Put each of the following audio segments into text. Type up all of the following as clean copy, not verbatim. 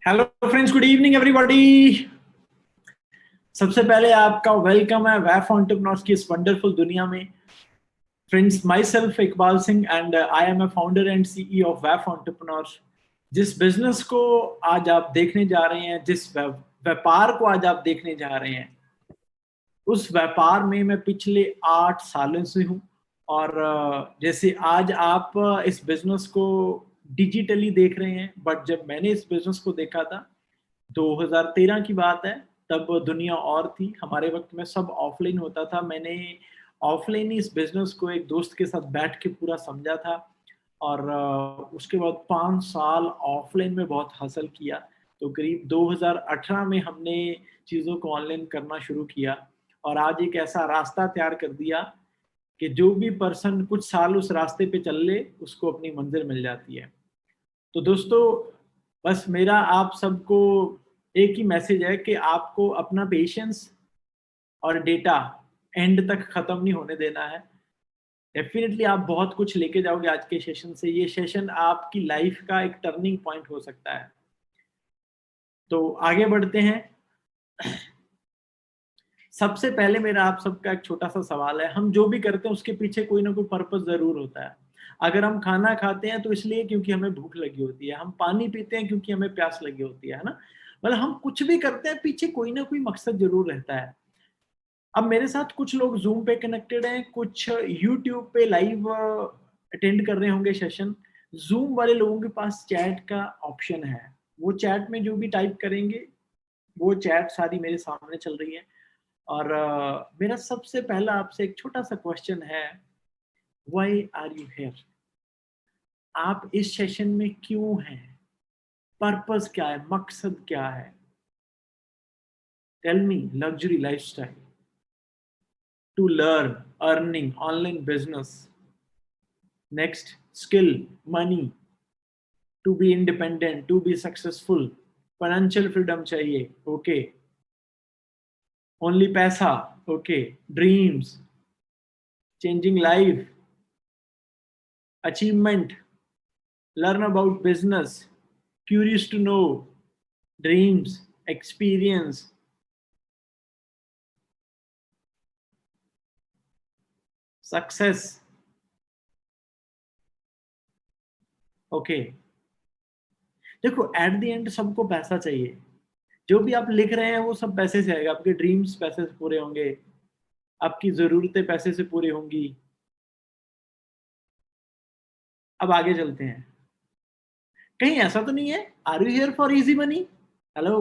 Hello friends, good evening everybody. सबसे पहले आपका वेलकम है वैफ एंटरप्रेन्योर्स की इस वंडरफुल दुनिया में। Friends, my self Iqbal Singh and I am a founder and CEO of waif entrepreneurs. जिस बिजनेस को आज आप देखने जा रहे हैं, जिस व्यापार को आज आप देखने जा रहे हैं, उस व्यापार में मैं पिछले 8 सालों से हूँ। और जैसे आज आप इस बिजनेस को डिजिटली देख रहे हैं, बट जब मैंने इस बिजनेस को देखा था 2013 की बात है, तब दुनिया और थी। हमारे वक्त में सब ऑफलाइन होता था। मैंने ऑफलाइन ही इस बिजनेस को एक दोस्त के साथ बैठ के पूरा समझा था। और उसके बाद 5 साल ऑफलाइन में बहुत हासिल किया। तो करीब 2018 में हमने चीज़ों को ऑनलाइन करना शुरू किया। और आज एक ऐसा रास्ता तैयार कर दिया कि जो भी पर्सन कुछ साल उस रास्ते पे चल ले, उसको अपनी मंजिल मिल जाती है। तो दोस्तों, बस मेरा आप सबको एक ही मैसेज है कि आपको अपना पेशेंस और डेटा एंड तक खत्म नहीं होने देना है। डेफिनेटली आप बहुत कुछ लेके जाओगे आज के सेशन से। ये सेशन आपकी लाइफ का एक टर्निंग पॉइंट हो सकता है। तो आगे बढ़ते हैं। सबसे पहले मेरा आप सबका एक छोटा सा सवाल है। हम जो भी करते हैं उसके पीछे कोई ना कोई पर्पस जरूर होता है। अगर हम खाना खाते हैं तो इसलिए क्योंकि हमें भूख लगी होती है। हम पानी पीते हैं क्योंकि हमें प्यास लगी होती है ना। मतलब हम कुछ भी करते हैं, पीछे कोई ना कोई मकसद जरूर रहता है। अब मेरे साथ कुछ लोग जूम पे कनेक्टेड हैं, कुछ यूट्यूब पे लाइव अटेंड कर रहे होंगे सेशन। जूम वाले लोगों के पास चैट का ऑप्शन है। वो चैट में जो भी टाइप करेंगे, वो चैट सारी मेरे सामने चल रही है। और मेरा सबसे पहला आपसे एक छोटा सा क्वेश्चन है, व्हाई आर यू हियर? आप इस सेशन में क्यों हैं? पर्पस क्या है, मकसद क्या है? Tell me. Luxury lifestyle, to learn, earning, online business, next skill, money, to be independent, to be successful, financial freedom चाहिए, ओके, ओनली पैसा, okay, dreams, changing life, achievement, learn about business, curious to know, dreams, experience, success. Okay, देखो at the end सबको पैसा चाहिए। जो भी आप लिख रहे हैं वो सब पैसे से आएगा। आपके ड्रीम्स पैसे से पूरे होंगे, आपकी जरूरतें पैसे से पूरी होंगी। अब आगे चलते हैं। कहीं ऐसा तो नहीं है are you here for easy money? Hello,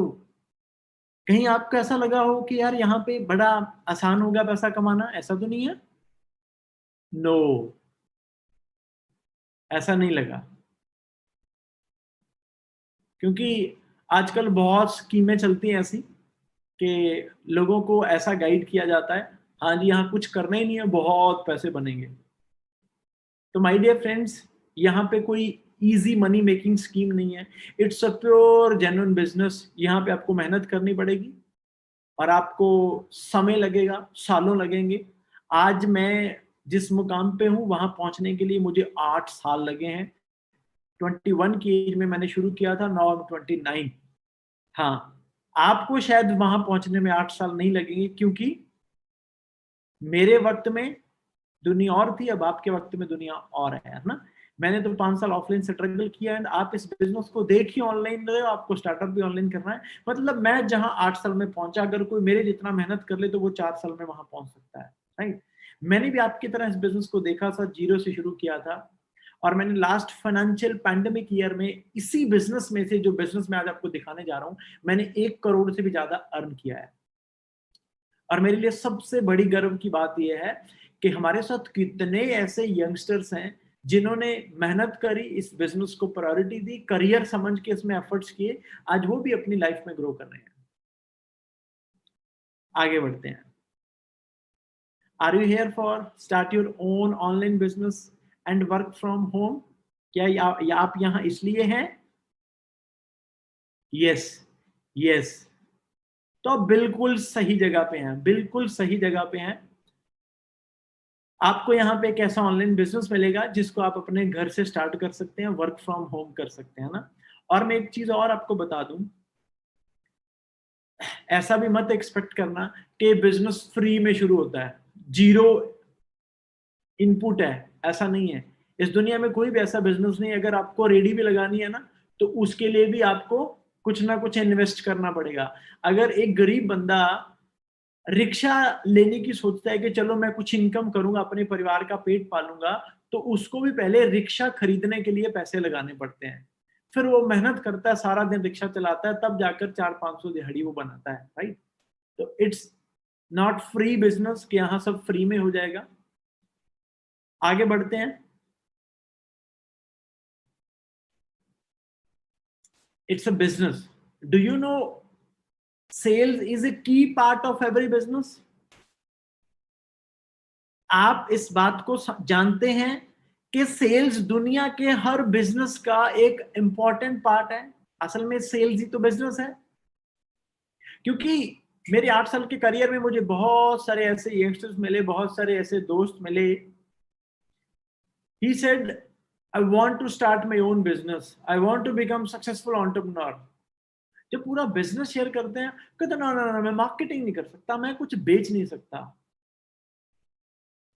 कहीं आपको ऐसा लगा हो कि यार यहाँ पे बड़ा आसान होगा पैसा कमाना? ऐसा तो नहीं है। नो, ऐसा नहीं लगा। क्योंकि आजकल बहुत स्कीमें चलती हैं ऐसी कि लोगों को ऐसा गाइड किया जाता है, हाँ जी यहाँ कुछ करना ही नहीं है, बहुत पैसे बनेंगे। तो माय डियर फ्रेंड्स, यहाँ पे कोई इजी मनी मेकिंग स्कीम नहीं है। It's a pure genuine business. यहाँ पे आपको मेहनत करनी पड़ेगी और आपको समय लगेगा, सालों लगेंगे। आज मैं जिस मुकाम पे हूँ वहां पहुंचने के लिए मुझे 8 साल लगे हैं। 21 की एज में मैंने शुरू किया था, नाउ आई एम 29। हाँ, आपको शायद वहां पहुंचने में 8 साल नहीं लगेंगे, क्योंकि मेरे वक्त में दुनिया और थी, अब आपके वक्त में दुनिया और है ना। मैंने तो 5 साल ऑफलाइन स्ट्रगल किया है। आप इस बिजनेस को देखिए ऑनलाइन रहे हो, आपको स्टार्टअप भी ऑनलाइन करना है। मतलब मैं जहां 8 साल में पहुंचा, अगर कोई मेरे जितना मेहनत कर ले तो वो 4 साल में वहां पहुंच सकता है, राइट। मैंने भी आपकी तरह इस बिजनेस को देखा था, जीरो से शुरू किया था। और मैंने लास्ट फाइनेंशियल पैंडेमिक ईयर में इसी बिजनेस में से, जो बिजनेस मैं आज आपको दिखाने जा रहा हूं, मैंने 1 करोड़ से भी ज्यादा अर्न किया है। और मेरे लिए सबसे बड़ी गर्व की बात यह है कि हमारे साथ कितने ऐसे यंगस्टर्स हैं जिन्होंने मेहनत करी, इस बिजनेस को प्रायोरिटी दी, करियर समझ के इसमें एफर्ट्स किए। आज वो भी अपनी लाइफ में ग्रो कर रहे हैं। आगे बढ़ते हैं। Are you here for start your own online business and work from home? क्या या आप यहाँ इसलिए हैं? Yes, yes. तो आप बिल्कुल सही जगह पे हैं, बिल्कुल सही जगह पे हैं। आपको यहाँ पे एक ऐसा ऑनलाइन बिजनेस मिलेगा जिसको आप अपने घर से स्टार्ट कर सकते हैं, वर्क फ्रॉम होम कर सकते हैं ना। और मैं एक चीज और आपको बता दूं, ऐसा भी मत एक्सपेक्ट करना कि बिजनेस फ्री में शुरू होता है, जीरो इनपुट है, ऐसा नहीं है। इस दुनिया में कोई भी ऐसा बिजनेस नहीं है। अगर आपको रेडी भी लगानी है ना, तो उसके लिए भी आपको कुछ ना कुछ इन्वेस्ट करना पड़ेगा। अगर एक गरीब बंदा रिक्शा लेने की सोचता है कि चलो मैं कुछ इनकम करूंगा, अपने परिवार का पेट पालूंगा, तो उसको भी पहले रिक्शा खरीदने के लिए पैसे लगाने पड़ते हैं। फिर वो मेहनत करता है, सारा दिन रिक्शा चलाता है, तब जाकर 400-500 दिहाड़ी वो बनाता है, राइट। तो इट्स नॉट फ्री बिजनेस कि यहाँ सब फ्री में हो जाएगा। आगे बढ़ते हैं। It's a business. Do you know sales is a key part of every business? आप इस बात को जानते हैं कि सेल्स दुनिया के हर बिजनेस का एक इंपॉर्टेंट पार्ट है। असल में सेल्स ही तो बिजनेस है। क्योंकि मेरे 8 साल के करियर में मुझे बहुत सारे ऐसे यंगस्टर्स मिले, बहुत सारे ऐसे दोस्त मिले। He said, I want to start my own business. I want to become successful entrepreneur. जब पूरा बिजनेस शेयर करते हैं, कहते ना ना ना, मैं मार्केटिंग नहीं कर सकता, मैं कुछ बेच नहीं सकता।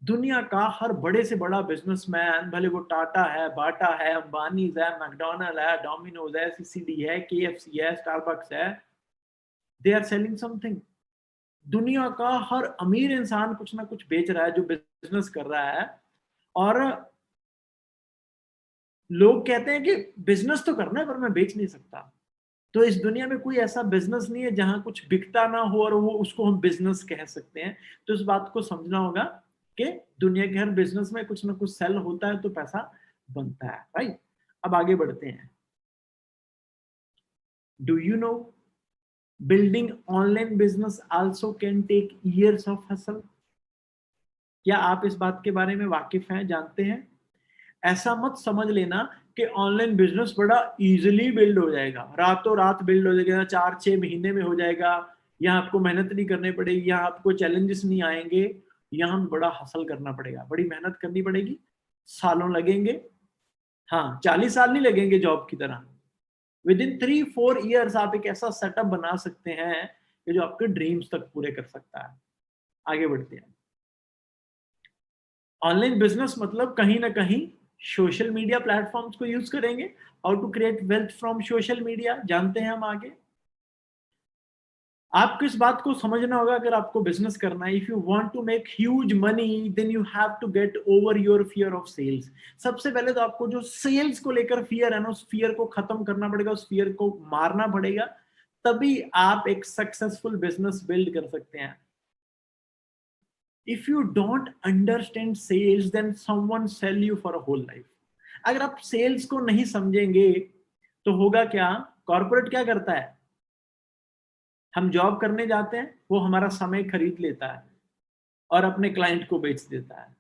दुनिया का हर बड़े से बड़ा बिजनेसमैन, भले वो टाटा है, बाटा है, अंबानीज है, मैकडोनल्ड है, डोमिनोज है, सीसीडी है, केएफसी है, स्टारबक्स है, दे आर सेलिंग समथिंग। दुनिया का हर अमीर इंसान कुछ ना कुछ बेच रहा है, जो बिजनेस कर रहा है। और लोग कहते हैं कि बिजनेस तो करना है पर मैं बेच नहीं सकता। तो इस दुनिया में कोई ऐसा बिजनेस नहीं है जहां कुछ बिकता ना हो और वो उसको हम बिजनेस कह सकते हैं। तो इस बात को समझना होगा कि दुनिया के हर बिजनेस में कुछ ना कुछ सेल होता है तो पैसा बनता है, राइट। अब आगे बढ़ते हैं। Do you know building online business also can take years of hustle? क्या आप इस बात के बारे में वाकिफ हैं, जानते हैं? ऐसा मत समझ लेना कि ऑनलाइन बिजनेस बड़ा इजीली बिल्ड हो जाएगा, रातों रात बिल्ड हो जाएगा, 4-6 महीने में हो जाएगा। यहाँ आपको मेहनत नहीं करनी पड़ेगी, यहाँ आपको चैलेंजेस नहीं आएंगे। यहाँ बड़ा हसल करना पड़ेगा, बड़ी मेहनत करनी पड़ेगी, सालों लगेंगे। हाँ, 40 साल नहीं लगेंगे जॉब की तरह। विद इन 3-4 ईयर्स आप एक ऐसा सेटअप बना सकते हैं कि जो आपके ड्रीम्स तक पूरे कर सकता है। आगे बढ़ते हैं। ऑनलाइन बिजनेस मतलब कहीं ना कहीं सोशल मीडिया प्लेटफॉर्म्स को यूज करेंगे। How to create wealth from social media, जानते हैं हम आगे। आपको इस बात को समझना होगा, अगर आपको बिजनेस करना है, if you want to make huge money then you have to get over your fear of sales. सबसे पहले तो आपको जो सेल्स को लेकर फियर है ना, उस फियर को खत्म करना पड़ेगा, उस फियर को मारना पड़ेगा। तभी आप एक सक्सेसफुल बिजनेस बिल्ड कर सकते हैं। If you don't understand sales then someone sell you for a whole life. अगर आप सेल्स को नहीं समझेंगे तो होगा क्या? कॉर्पोरेट क्या करता है? हम जॉब करने जाते हैं, वो हमारा समय खरीद लेता है और अपने क्लाइंट को बेच देता है।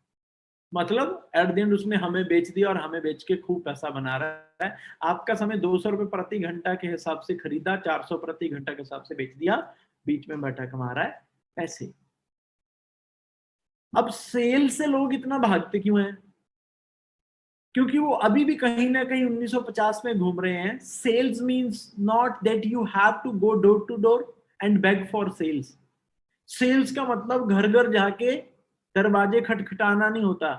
मतलब एट द एंड उसने हमें बेच दिया और हमें बेच के खूब पैसा बना रहा है। आपका समय 200 रुपए प्रति घंटा के हिसाब से खरीदा, 400 प्रति घंटा के हिसाब से बेच दिया, बीच में बैठा कमा रहा है पैसे। अब सेल से लोग इतना भागते क्यों हैं? क्योंकि वो अभी भी कहीं ना कहीं 1950 में घूम रहे हैं। Sales means not that you have to go door to door and beg for sales. Sales का मतलब घर घर जाके दरवाजे खटखटाना नहीं होता।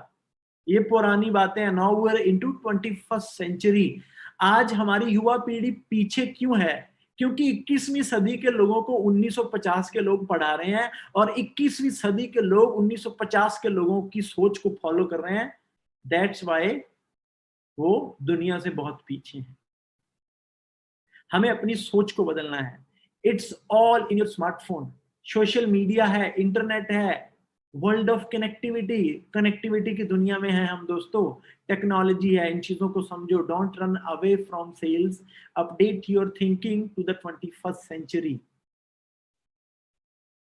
ये पुरानी बातें हैं। Now we are into 21st century. आज हमारी युवा पीढ़ी पीछे क्यों है? क्योंकि 21वीं सदी के लोगों को 1950 के लोग पढ़ा रहे हैं और 21वीं सदी के लोग 1950 के लोगों की सोच को फॉलो कर रहे हैं। दैट्स वाई वो दुनिया से बहुत पीछे हैं। हमें अपनी सोच को बदलना है। It's all in your smartphone. Social media है, इंटरनेट है, वर्ल्ड ऑफ कनेक्टिविटी। कनेक्टिविटी की दुनिया में है हम दोस्तों। टेक्नोलॉजी है, इन चीजों को समझो। Don't run away from sales. Update your thinking to the 21st century.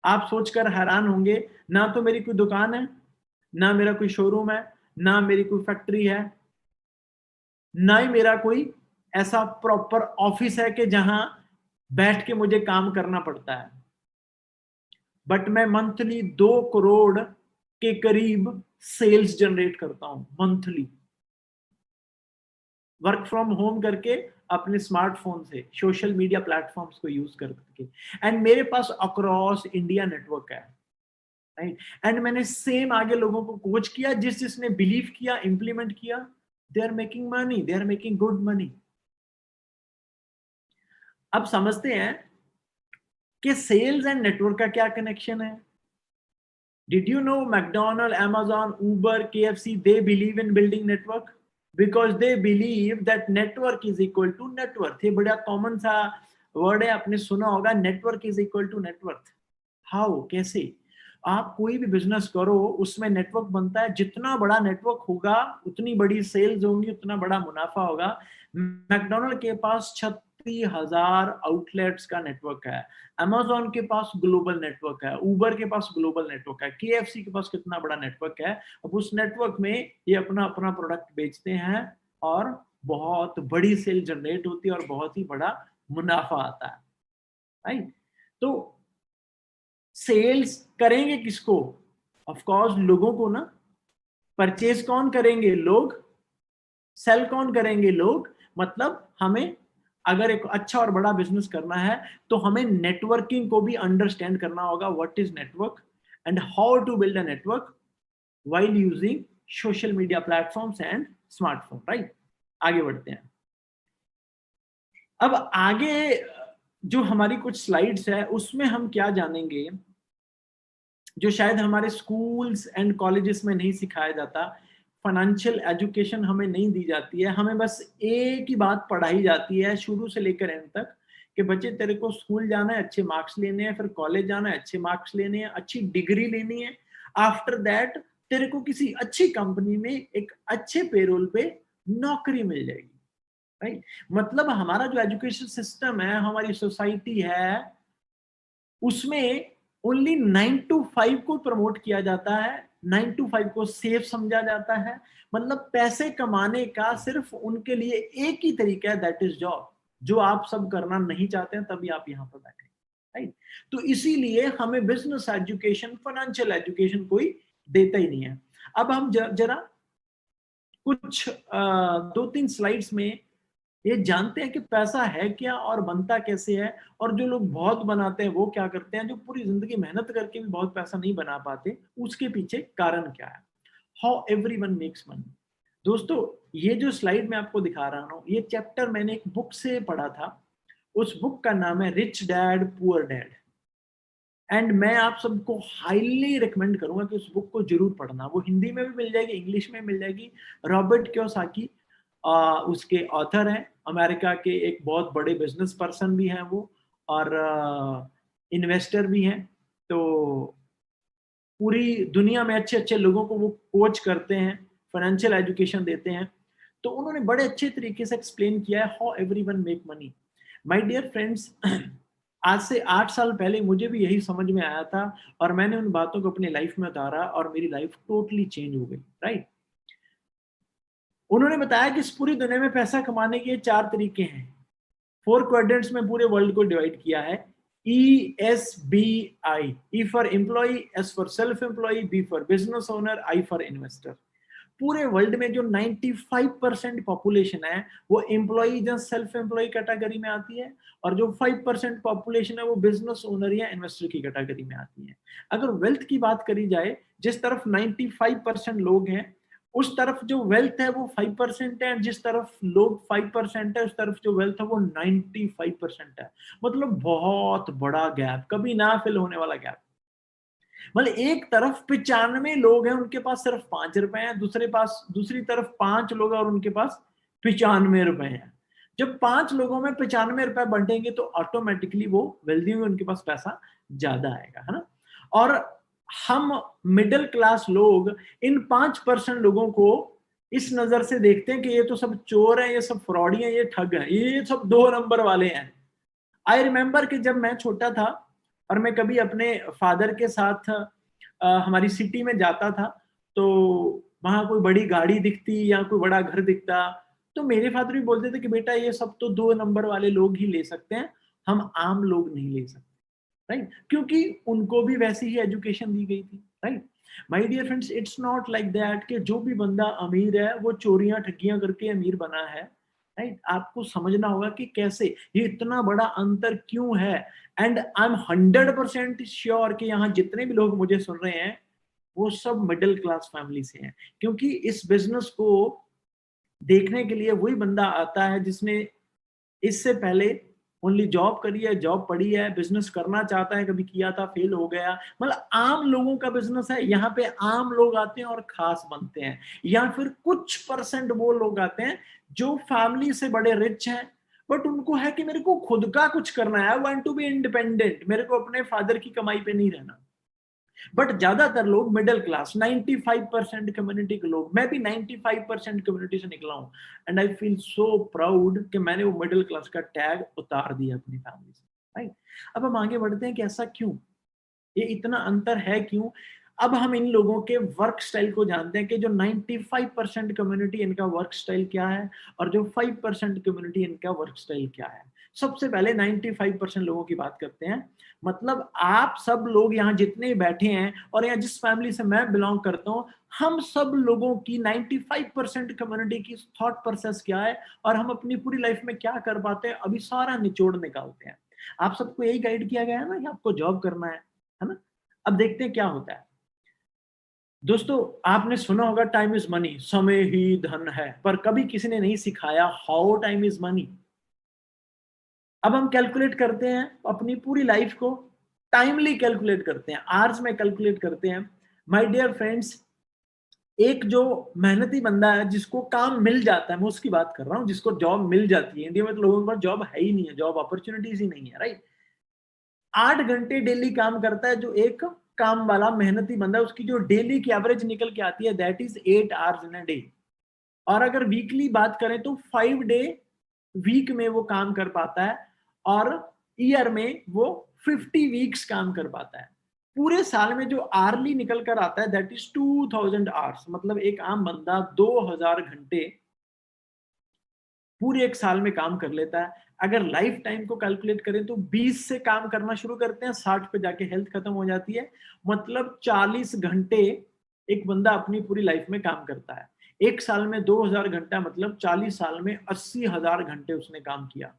आप सोचकर हैरान होंगे, ना तो मेरी कोई दुकान है, ना मेरा कोई शोरूम है, ना मेरी कोई फैक्ट्री है, ना ही मेरा कोई ऐसा प्रॉपर ऑफिस है कि जहां बैठ के मुझे काम करना पड़ता है। बट मैं मंथली 2 करोड़ के करीब सेल्स जनरेट करता हूं, मंथली। वर्क फ्रॉम होम करके अपने स्मार्टफोन से सोशल मीडिया प्लेटफॉर्म्स को यूज करके, एंड मेरे पास अक्रॉस इंडिया नेटवर्क है, राइट। एंड मैंने सेम आगे लोगों को कोच किया, जिसने बिलीव किया, इंप्लीमेंट किया, they are making money, they are making good money. अब समझते हैं कि सेल्स एंड नेटवर्क का क्या कनेक्शन है। Did you know McDonald's, Amazon, Uber, KFC, they believe in building network? Because they believe that network is equal to net worth. ये बड़ा common सा वर्ड है, आपने सुना होगा, network is equal to net worth. How, कैसे? आप कोई भी बिजनेस करो, उसमें नेटवर्क बनता है। जितना बड़ा नेटवर्क होगा उतनी बड़ी सेल्स होंगी, उतना बड़ा मुनाफा होगा। मैकडोनल्ड के पास 36,000 आउटलेट्स का नेटवर्क है, अमेजोन के पास ग्लोबल नेटवर्क है, उबर के पास ग्लोबल नेटवर्क है, केएफसी के पास कितना बड़ा नेटवर्क है। अब उस नेटवर्क में ये अपना अपना प्रोडक्ट बेचते हैं और बहुत बड़ी सेल जनरेट होती है और बहुत ही बड़ा मुनाफा आता है, राइट। तो सेल्स करेंगे किसको? ऑफ कोर्स लोगों को ना। परचेज कौन करेंगे? लोग। सेल कौन करेंगे? लोग। मतलब हमें अगर एक अच्छा और बड़ा बिजनेस करना है तो हमें नेटवर्किंग को भी अंडरस्टैंड करना होगा, what is network and how to build a network while using social media platforms and smartphone, right. आगे बढ़ते हैं। अब आगे जो हमारी कुछ स्लाइड्स है उसमें हम क्या जानेंगे जो शायद हमारे स्कूल्स एंड कॉलेजेस में नहीं सिखाया जाता। फाइनेंशियल एजुकेशन हमें नहीं दी जाती है, हमें बस एक ही बात पढ़ाई जाती है शुरू से लेकर एंड तक कि बच्चे तेरे को स्कूल जाना है, अच्छे मार्क्स लेने हैं, फिर कॉलेज जाना है, अच्छे मार्क्स लेने हैं, अच्छी डिग्री लेनी है, आफ्टर दैट तेरे को किसी अच्छी कंपनी में एक अच्छे पेरोल पे नौकरी मिल जाएगी, राइट। मतलब हमारा जो एजुकेशन सिस्टम है, हमारी सोसाइटी है, उसमें ओनली 9 to 5 को प्रमोट किया जाता है, 9 to 5 को सेफ समझा जाता है। मतलब पैसे कमाने का सिर्फ उनके लिए एक ही तरीका है, दैट इज जॉब, जो आप सब करना नहीं चाहते हैं, तभी आप यहाँ पर बैठे, राइट। तो इसीलिए हमें बिजनेस एजुकेशन, फाइनेंशियल एजुकेशन कोई देता ही नहीं है। अब हम जरा कुछ 2-3 स्लाइड्स में ये जानते हैं कि पैसा है क्या और बनता कैसे है, और जो लोग बहुत बनाते हैं वो क्या करते हैं, जो पूरी जिंदगी मेहनत करके भी बहुत पैसा नहीं बना पाते, उसके पीछे कारण क्या है। How everyone makes money. दोस्तों, ये जो स्लाइड मैं आपको दिखा रहा हूँ, ये चैप्टर मैंने एक बुक से पढ़ा था। उस बुक का नाम है rich dad poor dad, and मैं आप सबको हाईली रिकमेंड करूंगा कि उस बुक को जरूर पढ़ना। वो हिंदी में भी मिल जाएगी, इंग्लिश में मिल जाएगी। रॉबर्ट कियोसाकी उसके ऑथर हैं, अमेरिका के एक बहुत बड़े बिजनेस पर्सन भी हैं वो, और इन्वेस्टर भी हैं। तो पूरी दुनिया में अच्छे अच्छे लोगों को वो कोच करते हैं, फाइनेंशियल एजुकेशन देते हैं। तो उन्होंने बड़े अच्छे तरीके से एक्सप्लेन किया है how everyone make money. My dear friends, आज से 8 साल पहले मुझे भी यही समझ में आया था, और मैंने उन बातों को अपनी लाइफ में उतारा और मेरी लाइफ टोटली चेंज हो गई, राइट। उन्होंने बताया कि इस पूरी दुनिया में पैसा कमाने के 4 तरीके हैं। 4 क्वाड्रेंट्स में पूरे वर्ल्ड को डिवाइड किया है। ESBI, E for employ, S for self employ, B for business owner, I for investor. पूरे वर्ल्ड में जो 95% पॉपुलेशन है वो एम्प्लॉय या सेल्फ एम्प्लॉय कैटेगरी में आती है, और जो 5% पॉपुलेशन है वो बिजनेस ओनर या इन्वेस्टर की कैटेगरी में आती है। अगर वेल्थ की बात करी जाए, जिस तरफ 95% लोग हैं, उस तरफ जो वेल्थ है वो 5% है, जिस तरफ लोग 5% है उस तरफ जो वेल्थ है वो 95% है। मतलब बहुत बड़ा गैप, कभी ना फिल होने वाला गैप। मतलब एक तरफ 95 लोग हैं, उनके पास सिर्फ 5 रुपए हैं, दूसरी तरफ 5 लोग हैं और उनके पास 95 रुपए हैं। जब 5 लोगों में 95 रुपए बंटेंगे तो ऑटोमेटिकली वो वेल्दी होंगे, उनके पास पैसा ज्यादा आएगा, है ना। और हम मिडिल क्लास लोग इन 5% लोगों को इस नजर से देखते हैं कि ये तो सब चोर हैं, ये सब फ्रॉडी हैं, ये ठग हैं, ये सब 2 नंबर वाले हैं। आई रिमेम्बर कि जब मैं छोटा था और मैं कभी अपने फादर के साथ हमारी सिटी में जाता था, तो वहां कोई बड़ी गाड़ी दिखती या कोई बड़ा घर दिखता, तो मेरे फादर भी बोलते थे कि बेटा ये सब तो 2 नंबर वाले लोग ही ले सकते हैं, हम आम लोग नहीं ले सकते, राइट। क्योंकि उनको भी वैसी ही एजुकेशन दी गई थी, right. My dear friends, it's not like that कि जो भी बंदा अमीर है वो चोरियां ठगियां करके अमीर बना है। राइट? आपको समझना होगा कि कैसे ये इतना बड़ा अंतर क्यों है। एंड आई एम 100% श्योर कि यहाँ जितने भी लोग मुझे सुन रहे हैं वो सब मिडिल क्लास फैमिली से हैं, क्योंकि इस बिजनेस को देखने के लिए वही बंदा आता है जिसने इससे पहले ओनली जॉब करी है, जॉब पड़ी है, बिजनेस करना चाहता है, कभी किया था, फेल हो गया। मतलब आम लोगों का बिजनेस है, यहाँ पे आम लोग आते हैं और खास बनते हैं, या फिर कुछ परसेंट वो लोग आते हैं जो फैमिली से बड़े रिच हैं, बट उनको है कि मेरे को खुद का कुछ करना है, I want to be independent, मेरे को अपने फादर की कमाई पे नहीं रहना। बट ज्यादातर लोग मिडिल क्लास, 95% कम्युनिटी के लोग, मैं भी 95% कम्युनिटी से निकला हूं, and I feel so proud कि मैंने वो मिडिल क्लास का टैग उतार दिया अपनी फैमिली से, राइट? अब हम आगे बढ़ते हैं कि ऐसा क्यों, ये इतना अंतर है क्यों। अब हम इन लोगों के वर्क स्टाइल को जानते हैं कि जो 95% कम्युनिटी इनका वर्क स्टाइल क्या है और जो 5% कम्युनिटी इनका वर्क स्टाइल क्या है। सबसे पहले 95% लोगों की बात करते हैं। मतलब आप सब लोग यहाँ जितने बैठे हैं और यहाँ जिस फैमिली से मैं बिलोंग करता हूँ, हम सब लोगों की 95% कम्युनिटी की थॉट प्रोसेस क्या है और हम अपनी पूरी लाइफ में क्या कर पाते हैं, अभी सारा निचोड़ निकालते हैं। आप सबको यही गाइड किया गया है ना कि आपको जॉब करना है ना? अब देखते हैं क्या होता है। दोस्तों, आपने सुना होगा टाइम इज मनी, समय ही धन है, पर कभी किसी ने नहीं सिखाया हाउ टाइम इज मनी। अब हम कैलकुलेट करते हैं अपनी पूरी लाइफ को, टाइमली कैलकुलेट करते हैं, आवर्स में कैलकुलेट करते हैं। माय डियर फ्रेंड्स, एक जो मेहनती बंदा है जिसको काम मिल जाता है, मैं उसकी बात कर रहा हूँ, जिसको जॉब मिल जाती है। इंडिया में तो लोगों के पास जॉब है ही नहीं है, जॉब अपॉर्चुनिटीज ही नहीं है, राइट? 8 घंटे डेली काम करता है जो एक काम वाला मेहनती बंदा, उसकी जो डेली की एवरेज निकल के आती है that is 8 hours in a day. और अगर वीकली बात करें तो 5 डे वीक में वो काम कर पाता है, और ईयर में वो 50 वीक्स काम कर पाता है। पूरे साल में जो आर्ली निकल कर आता है दैट इज 2000 आवर्स। मतलब एक आम बंदा 2000 घंटे पूरे एक साल में काम कर लेता है। अगर लाइफ टाइम को कैलकुलेट करें तो 20 से काम करना शुरू करते हैं, 60 पे जाके हेल्थ खत्म हो जाती है। मतलब 40 घंटे एक बंदा अपनी पूरी लाइफ में काम करता है। एक साल में 2000 घंटा, मतलब 40 साल में 80,000 घंटे उसने काम किया।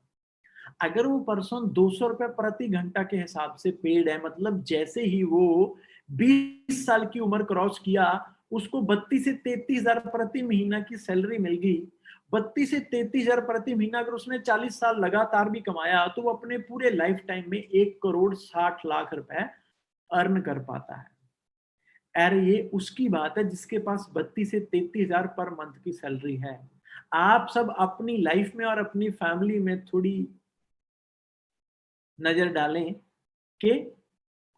अगर वो पर्सन 200 रुपए प्रति घंटा के हिसाब से पेड है, मतलब जैसे ही वो 20 साल की उम्र क्रॉस किया, उसको 32 से 33 हजार प्रति महीना की सैलरी मिल गई। 32 से 33 हजार प्रति महीना अगर उसने 40 साल लगातार भी कमाया तो वो अपने पूरे लाइफ टाइम में 1,60,00,000 रुपए अर्न कर पाता है। अरे ये उसकी बात है जिसके पास 32 से 33 हजार पर मंथ की सैलरी है। आप सब अपनी लाइफ में और अपनी फैमिली में थोड़ी नजर डालें कि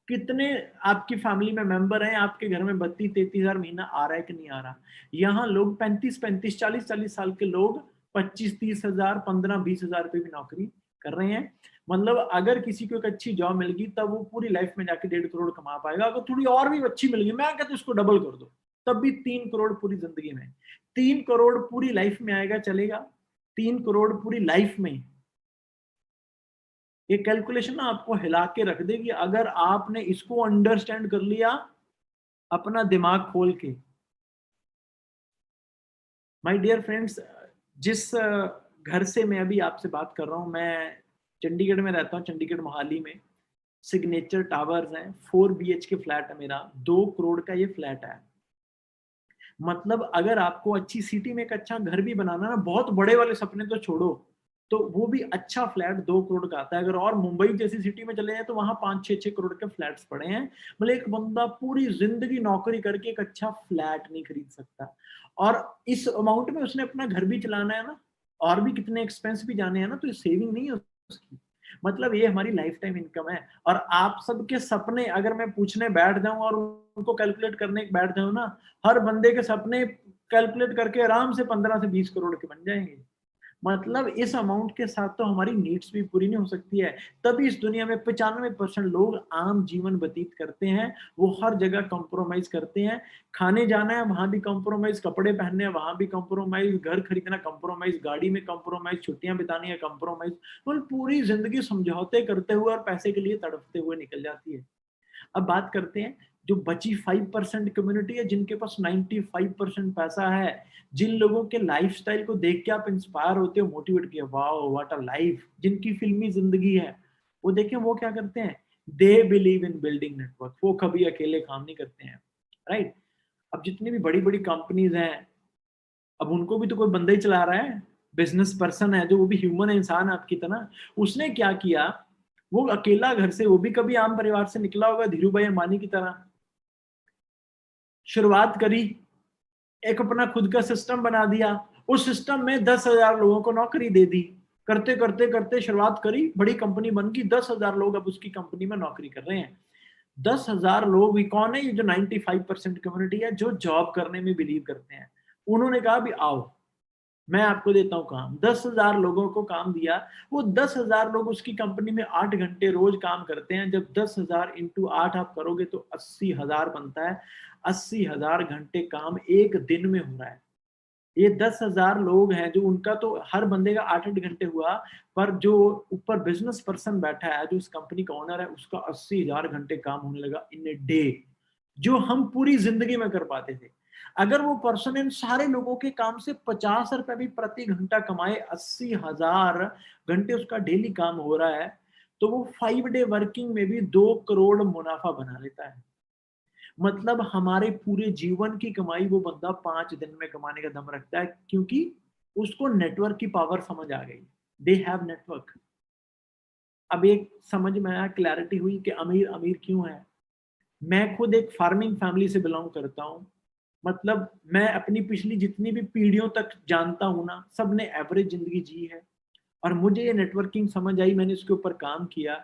कितने आपकी फैमिली में मेंबर हैं, आपके घर में 32-33 हजार महीना आ रहा है कि नहीं आ रहा। यहाँ लोग 35-35, 40-40 साल के लोग 25-30 हजार, 15-20 हजार रुपए भी नौकरी कर रहे हैं। मतलब अगर किसी को एक अच्छी जॉब मिल गई तब वो पूरी लाइफ में जाके 1.5 करोड़ कमा पाएगा। अगर थोड़ी और भी अच्छी मिल गई, मैं कहता हूँ उसको डबल कर दो, तब भी 3 करोड़ पूरी जिंदगी में। 3 करोड़ पूरी लाइफ में आएगा, चलेगा? 3 करोड़ पूरी लाइफ में, ये कैलकुलेशन ना आपको हिला के रख देगी अगर आपने इसको अंडरस्टैंड कर लिया अपना दिमाग खोल के। माय डियर फ्रेंड्स, जिस घर से मैं अभी आपसे बात कर रहा हूँ, मैं चंडीगढ़ में रहता हूँ, चंडीगढ़ मोहाली में। सिग्नेचर टावर्स हैं, 4 BHK फ्लैट है मेरा, 2 करोड़ का ये फ्लैट है। मतलब अगर आपको अच्छी सिटी में एक अच्छा घर भी बनाना ना, बहुत बड़े वाले सपने तो छोड़ो, तो वो भी अच्छा फ्लैट 2 करोड़ का आता है। अगर और मुंबई जैसी सिटी में चले जाए तो वहां 5-6 करोड़ के फ्लैट्स पड़े हैं। मतलब एक बंदा पूरी जिंदगी नौकरी करके एक अच्छा फ्लैट नहीं खरीद सकता, और इस अमाउंट में उसने अपना घर भी चलाना है ना, और भी कितने एक्सपेंस भी जाने हैं ना, तो ये सेविंग नहीं है उसकी। मतलब ये हमारी लाइफ टाइम इनकम है। और आप सबके सपने अगर मैं पूछने बैठ जाऊं और उनको कैलकुलेट करने बैठ जाऊं ना, हर बंदे के सपने कैलकुलेट करके आराम से 15 से 20 करोड़ के बन जाएंगे। मतलब इस अमाउंट के साथ तो हमारी नीड्स भी पूरी नहीं हो सकती है। तभी इस दुनिया में 95% लोग आम जीवन व्यतीत करते हैं। वो हर जगह कंप्रोमाइज करते हैं। खाने जाना है वहां भी कंप्रोमाइज, कपड़े पहनने हैं वहां भी कंप्रोमाइज, घर खरीदना कंप्रोमाइज, गाड़ी में कंप्रोमाइज, छुट्टियां बितानी है कंप्रोमाइज। मतलब पूरी जिंदगी समझौते करते हुए और पैसे के लिए तड़पते हुए निकल जाती है। अब बात करते हैं जो बची 5% कम्युनिटी है जिनके पास 95% पैसा है, जिन लोगों के लाइफस्टाइल को देख के आप इंस्पायर होते हो, मोटिवेट किया, वाओ व्हाट अ लाइफ, जिनकी फिल्मी जिंदगी है, वो देखें वो क्या करते हैं, they believe in building network, वो कभी अकेले काम नहीं करते हैं, राइट। अब जितनी भी बड़ी बड़ी कंपनीज हैं, अब उनको भी तो कोई बंदा ही चला रहा है, बिजनेस पर्सन है जो, वो भी ह्यूमन है, इंसान है आपकी तरह। उसने क्या किया, वो अकेला घर से, वो भी कभी आम परिवार से निकला होगा, धीरू भाई अंबानी की तरह, शुरुआत करी, एक अपना खुद का सिस्टम बना दिया, उस सिस्टम में 10,000 लोगों को नौकरी दे दी, करते करते करते शुरुआत करी, बड़ी कंपनी बन गई, 10,000 लोग अब उसकी कंपनी में नौकरी कर रहे हैं। 10,000 लोग भी कौन है, ये जो 95% कम्युनिटी है जो जॉब करने में बिलीव करते हैं। उन्होंने कहा भी आओ मैं आपको देता हूँ काम, 10,000 लोगों को काम दिया। वो 10,000 लोग उसकी कंपनी में 8 घंटे रोज काम करते हैं। जब 10,000 इंटू 8 आप करोगे तो 80,000 बनता है। 80,000 घंटे काम एक दिन में हो रहा है। ये 10,000 लोग हैं जो, उनका तो हर बंदे का 8-8 घंटे हुआ, पर जो ऊपर बिजनेस पर्सन बैठा है, जो उस कंपनी का ओनर है, उसका 80,000 घंटे काम होने लगा इन ए डे, जो हम पूरी जिंदगी में कर पाते थे। अगर वो पर्सन इन सारे लोगों के काम से 50 रुपए भी प्रति घंटा कमाए, 80,000 घंटे उसका डेली काम हो रहा है, तो वो 5 डे वर्किंग में भी 2 करोड़ मुनाफा बना लेता है। मतलब हमारे पूरे जीवन की कमाई वो बंदा 5 दिन में कमाने का दम रखता है, क्योंकि उसको नेटवर्क की पावर समझ आ गई। They have network. अब एक समझ में आया, क्लैरिटी हुई कि अमीर अमीर क्यों है। मैं खुद एक फार्मिंग फैमिली से बिलोंग करता हूँ। मतलब मैं अपनी पिछली जितनी भी पीढ़ियों तक जानता हूँ ना, सबने एवरेज जिंदगी जी है, और मुझे ये नेटवर्किंग समझ आई, मैंने इसके ऊपर काम किया,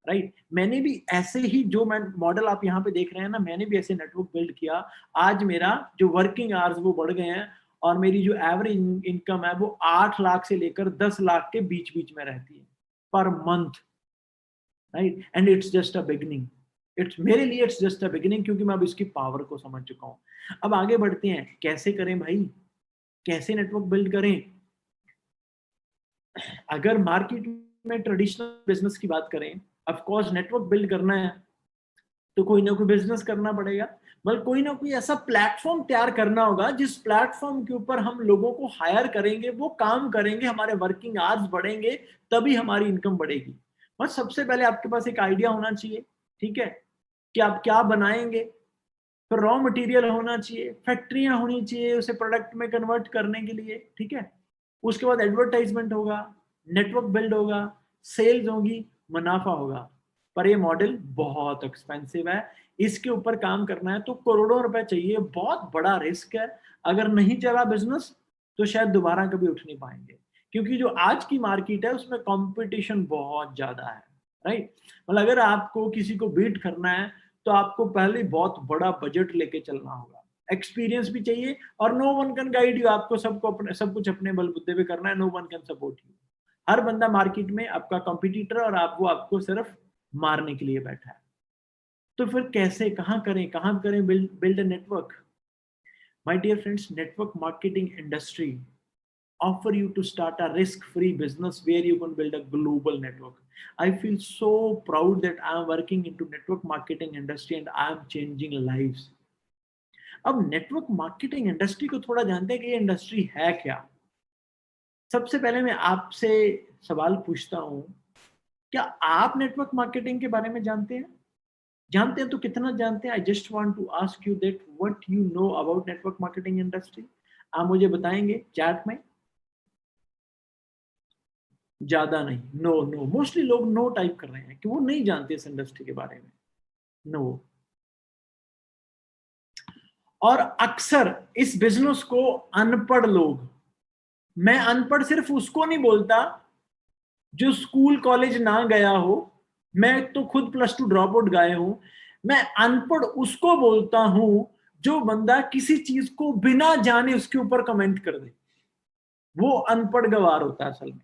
राइट। मैंने भी ऐसे ही, जो मैं मॉडल आप यहाँ पे देख रहे हैं ना, मैंने भी ऐसे नेटवर्क बिल्ड किया। आज मेरा जो वर्किंग आवर्स वो बढ़ गए हैं, और मेरी जो एवरेज इनकम है वो 8 लाख से लेकर 10 लाख के बीच बीच में रहती है per month, right. And it's just a beginning. It's मेरे लिए इट्स जस्ट अ बिगिनिंग, क्योंकि मैं अब इसकी पावर को समझ चुका हूँ। अब आगे बढ़ते हैं, कैसे करें भाई, कैसे नेटवर्क बिल्ड करें। अगर मार्केट में ट्रेडिशनल बिजनेस की बात करें, ऑफ कोर्स नेटवर्क बिल्ड करना है तो कोई ना कोई बिजनेस करना पड़ेगा, मतलब कोई ना कोई ऐसा प्लेटफॉर्म तैयार करना होगा जिस प्लेटफॉर्म के ऊपर हम लोगों को हायर करेंगे, वो काम करेंगे, हमारे वर्किंग आवर्स बढ़ेंगे, तभी हमारी इनकम बढ़ेगी। बस सबसे पहले आपके पास एक आइडिया होना चाहिए, ठीक है, कि आप क्या बनाएंगे। फिर रॉ मटेरियल होना चाहिए, फैक्ट्रियां होनी चाहिए उसे प्रोडक्ट में कन्वर्ट करने के लिए, ठीक है। उसके बाद एडवर्टाइजमेंट होगा, नेटवर्क बिल्ड होगा, सेल्स होगी, मुनाफा होगा। पर ये मॉडल बहुत एक्सपेंसिव है, इसके ऊपर काम करना है तो करोड़ों रुपए चाहिए, बहुत बड़ा रिस्क है। अगर नहीं चला बिजनेस तो शायद दोबारा कभी उठ नहीं पाएंगे, क्योंकि जो आज की मार्केट है उसमें कंपटीशन बहुत ज्यादा है, राइट। मतलब अगर आपको किसी को बीट करना है तो आपको पहले बहुत बड़ा बजट लेके चलना होगा, एक्सपीरियंस भी चाहिए, और no one can guide you. आपको सबको अपने सब कुछ अपने बलबूते पे करना है, no one can support you. हर बंदा मार्केट में आपका कंपटीटर, और आप वो आपको सिर्फ मारने के लिए बैठा है। तो फिर कैसे, कहाँ करें build network. My dear friends, network marketing industry offer you to start a risk-free business where you can build a global network. I feel so proud that I am working into network marketing industry and I am changing lives. अब network marketing industry को थोड़ा जानते हैं कि ये industry है क्या। सबसे पहले मैं आपसे सवाल पूछता हूँ, क्या आप नेटवर्क मार्केटिंग के बारे में जानते हैं? जानते हैं तो कितना जानते हैं? I just want to ask you that what you know about network marketing industry. आप मुझे बताएंगे चैट में। ज्यादा नहीं, नो नो, मोस्टली लोग नो टाइप कर रहे हैं कि वो नहीं जानते इस इंडस्ट्री के बारे में, नो। और अक्सर इस बिजनेस को अनपढ़ लोग, मैं अनपढ़ सिर्फ उसको नहीं बोलता जो स्कूल कॉलेज ना गया हो, मैं तो खुद +2 ड्रॉप आउट गए हूं, मैं अनपढ़ उसको बोलता हूं जो बंदा किसी चीज को बिना जाने उसके ऊपर कमेंट कर दे, वो अनपढ़ गवार होता है असल में।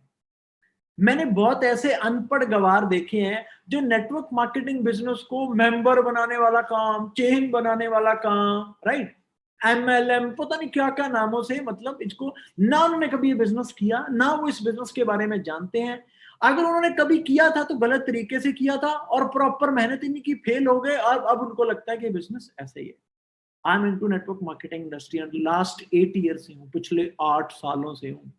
मैंने बहुत ऐसे अनपढ़ गवार देखे हैं जो नेटवर्क मार्केटिंग बिजनेस को मेंबर बनाने वाला काम, चेन बनाने वाला काम, राइट, MLM, पता नहीं क्या क्या नामों से, मतलब इसको ना उन्होंने कभी ये बिजनेस किया, ना वो इस बिजनेस के बारे में जानते हैं, अगर उन्होंने कभी किया था तो गलत तरीके से किया था और प्रॉपर मेहनत ही नहीं की, फेल हो गए, और अब उनको लगता है कि बिजनेस ऐसे ही है। I am into network marketing industry and last 8 year से हूँ, पिछले 8 सालों से हूँ,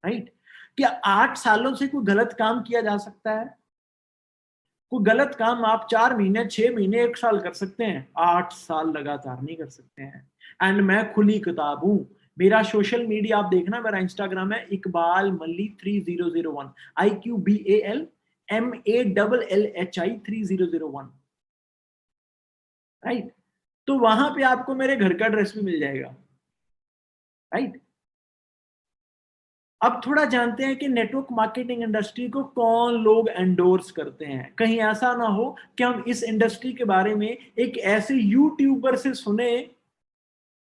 राइट। क्या 8 सालों से कोई गलत काम किया जा सकता है? कोई गलत काम आप 4 महीने, 6 महीने, 1 साल कर सकते हैं, 8 साल लगातार नहीं कर सकते हैं। एंड मैं खुली किताब हूं। मेरा सोशल मीडिया आप देखना, मेरा इंस्टाग्राम है इकबाल मल्ली 3001, IQBALMALLHI 3001, राइट। तो वहां पे आपको मेरे घर का एड्रेस भी मिल जाएगा, राइट। अब थोड़ा जानते हैं कि नेटवर्क मार्केटिंग इंडस्ट्री को कौन लोग एंडोर्स करते हैं। कहीं ऐसा ना हो कि हम इस इंडस्ट्री के बारे में एक ऐसे यूट्यूबर से सुने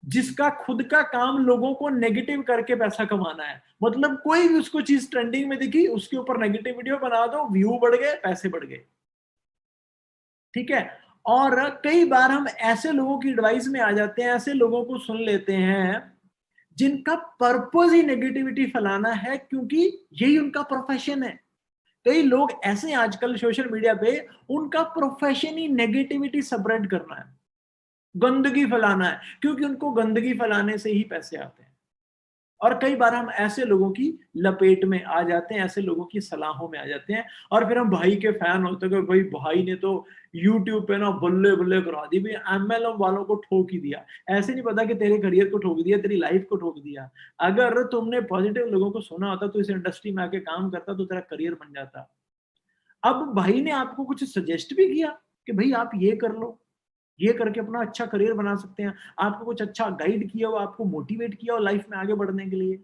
जिसका खुद का काम लोगों को नेगेटिव करके पैसा कमाना है। मतलब कोई भी उसको चीज ट्रेंडिंग में दिखी, उसके ऊपर नेगेटिव वीडियो बना दो, व्यू बढ़ गए, पैसे बढ़ गए, ठीक है। और कई बार हम ऐसे लोगों की एडवाइस में आ जाते हैं, ऐसे लोगों को सुन लेते हैं जिनका पर्पस ही नेगेटिविटी फैलाना है, क्योंकि यही उनका प्रोफेशन है। कई लोग ऐसे हैं आजकल सोशल मीडिया पे, उनका प्रोफेशन ही नेगेटिविटी स्प्रेड करना है, गंदगी फैलाना है, क्योंकि उनको गंदगी फैलाने से ही पैसे आते हैं। और कई बार हम ऐसे लोगों की लपेट में आ जाते हैं, ऐसे लोगों की सलाहों में आ जाते हैं, और फिर हम भाई के फैन होते हैं कि भाई भाई ने तो यूट्यूब पे ना बल्ले बल्ले करा दी, भाई एमएलएम वालों को ठोक ही दिया। ऐसे नहीं पता कि तेरे करियर को ठोक दिया, तेरी लाइफ को ठोक दिया। अगर तुमने पॉजिटिव लोगों को सुना होता तो इस इंडस्ट्री में आके काम करता तो तेरा करियर बन जाता। अब भाई ने आपको कुछ सजेस्ट भी किया कि भाई आप ये कर लो, ये करके अपना अच्छा करियर बना सकते हैं, आपको कुछ अच्छा गाइड किया हो, आपको मोटिवेट किया हो लाइफ में आगे बढ़ने के लिए।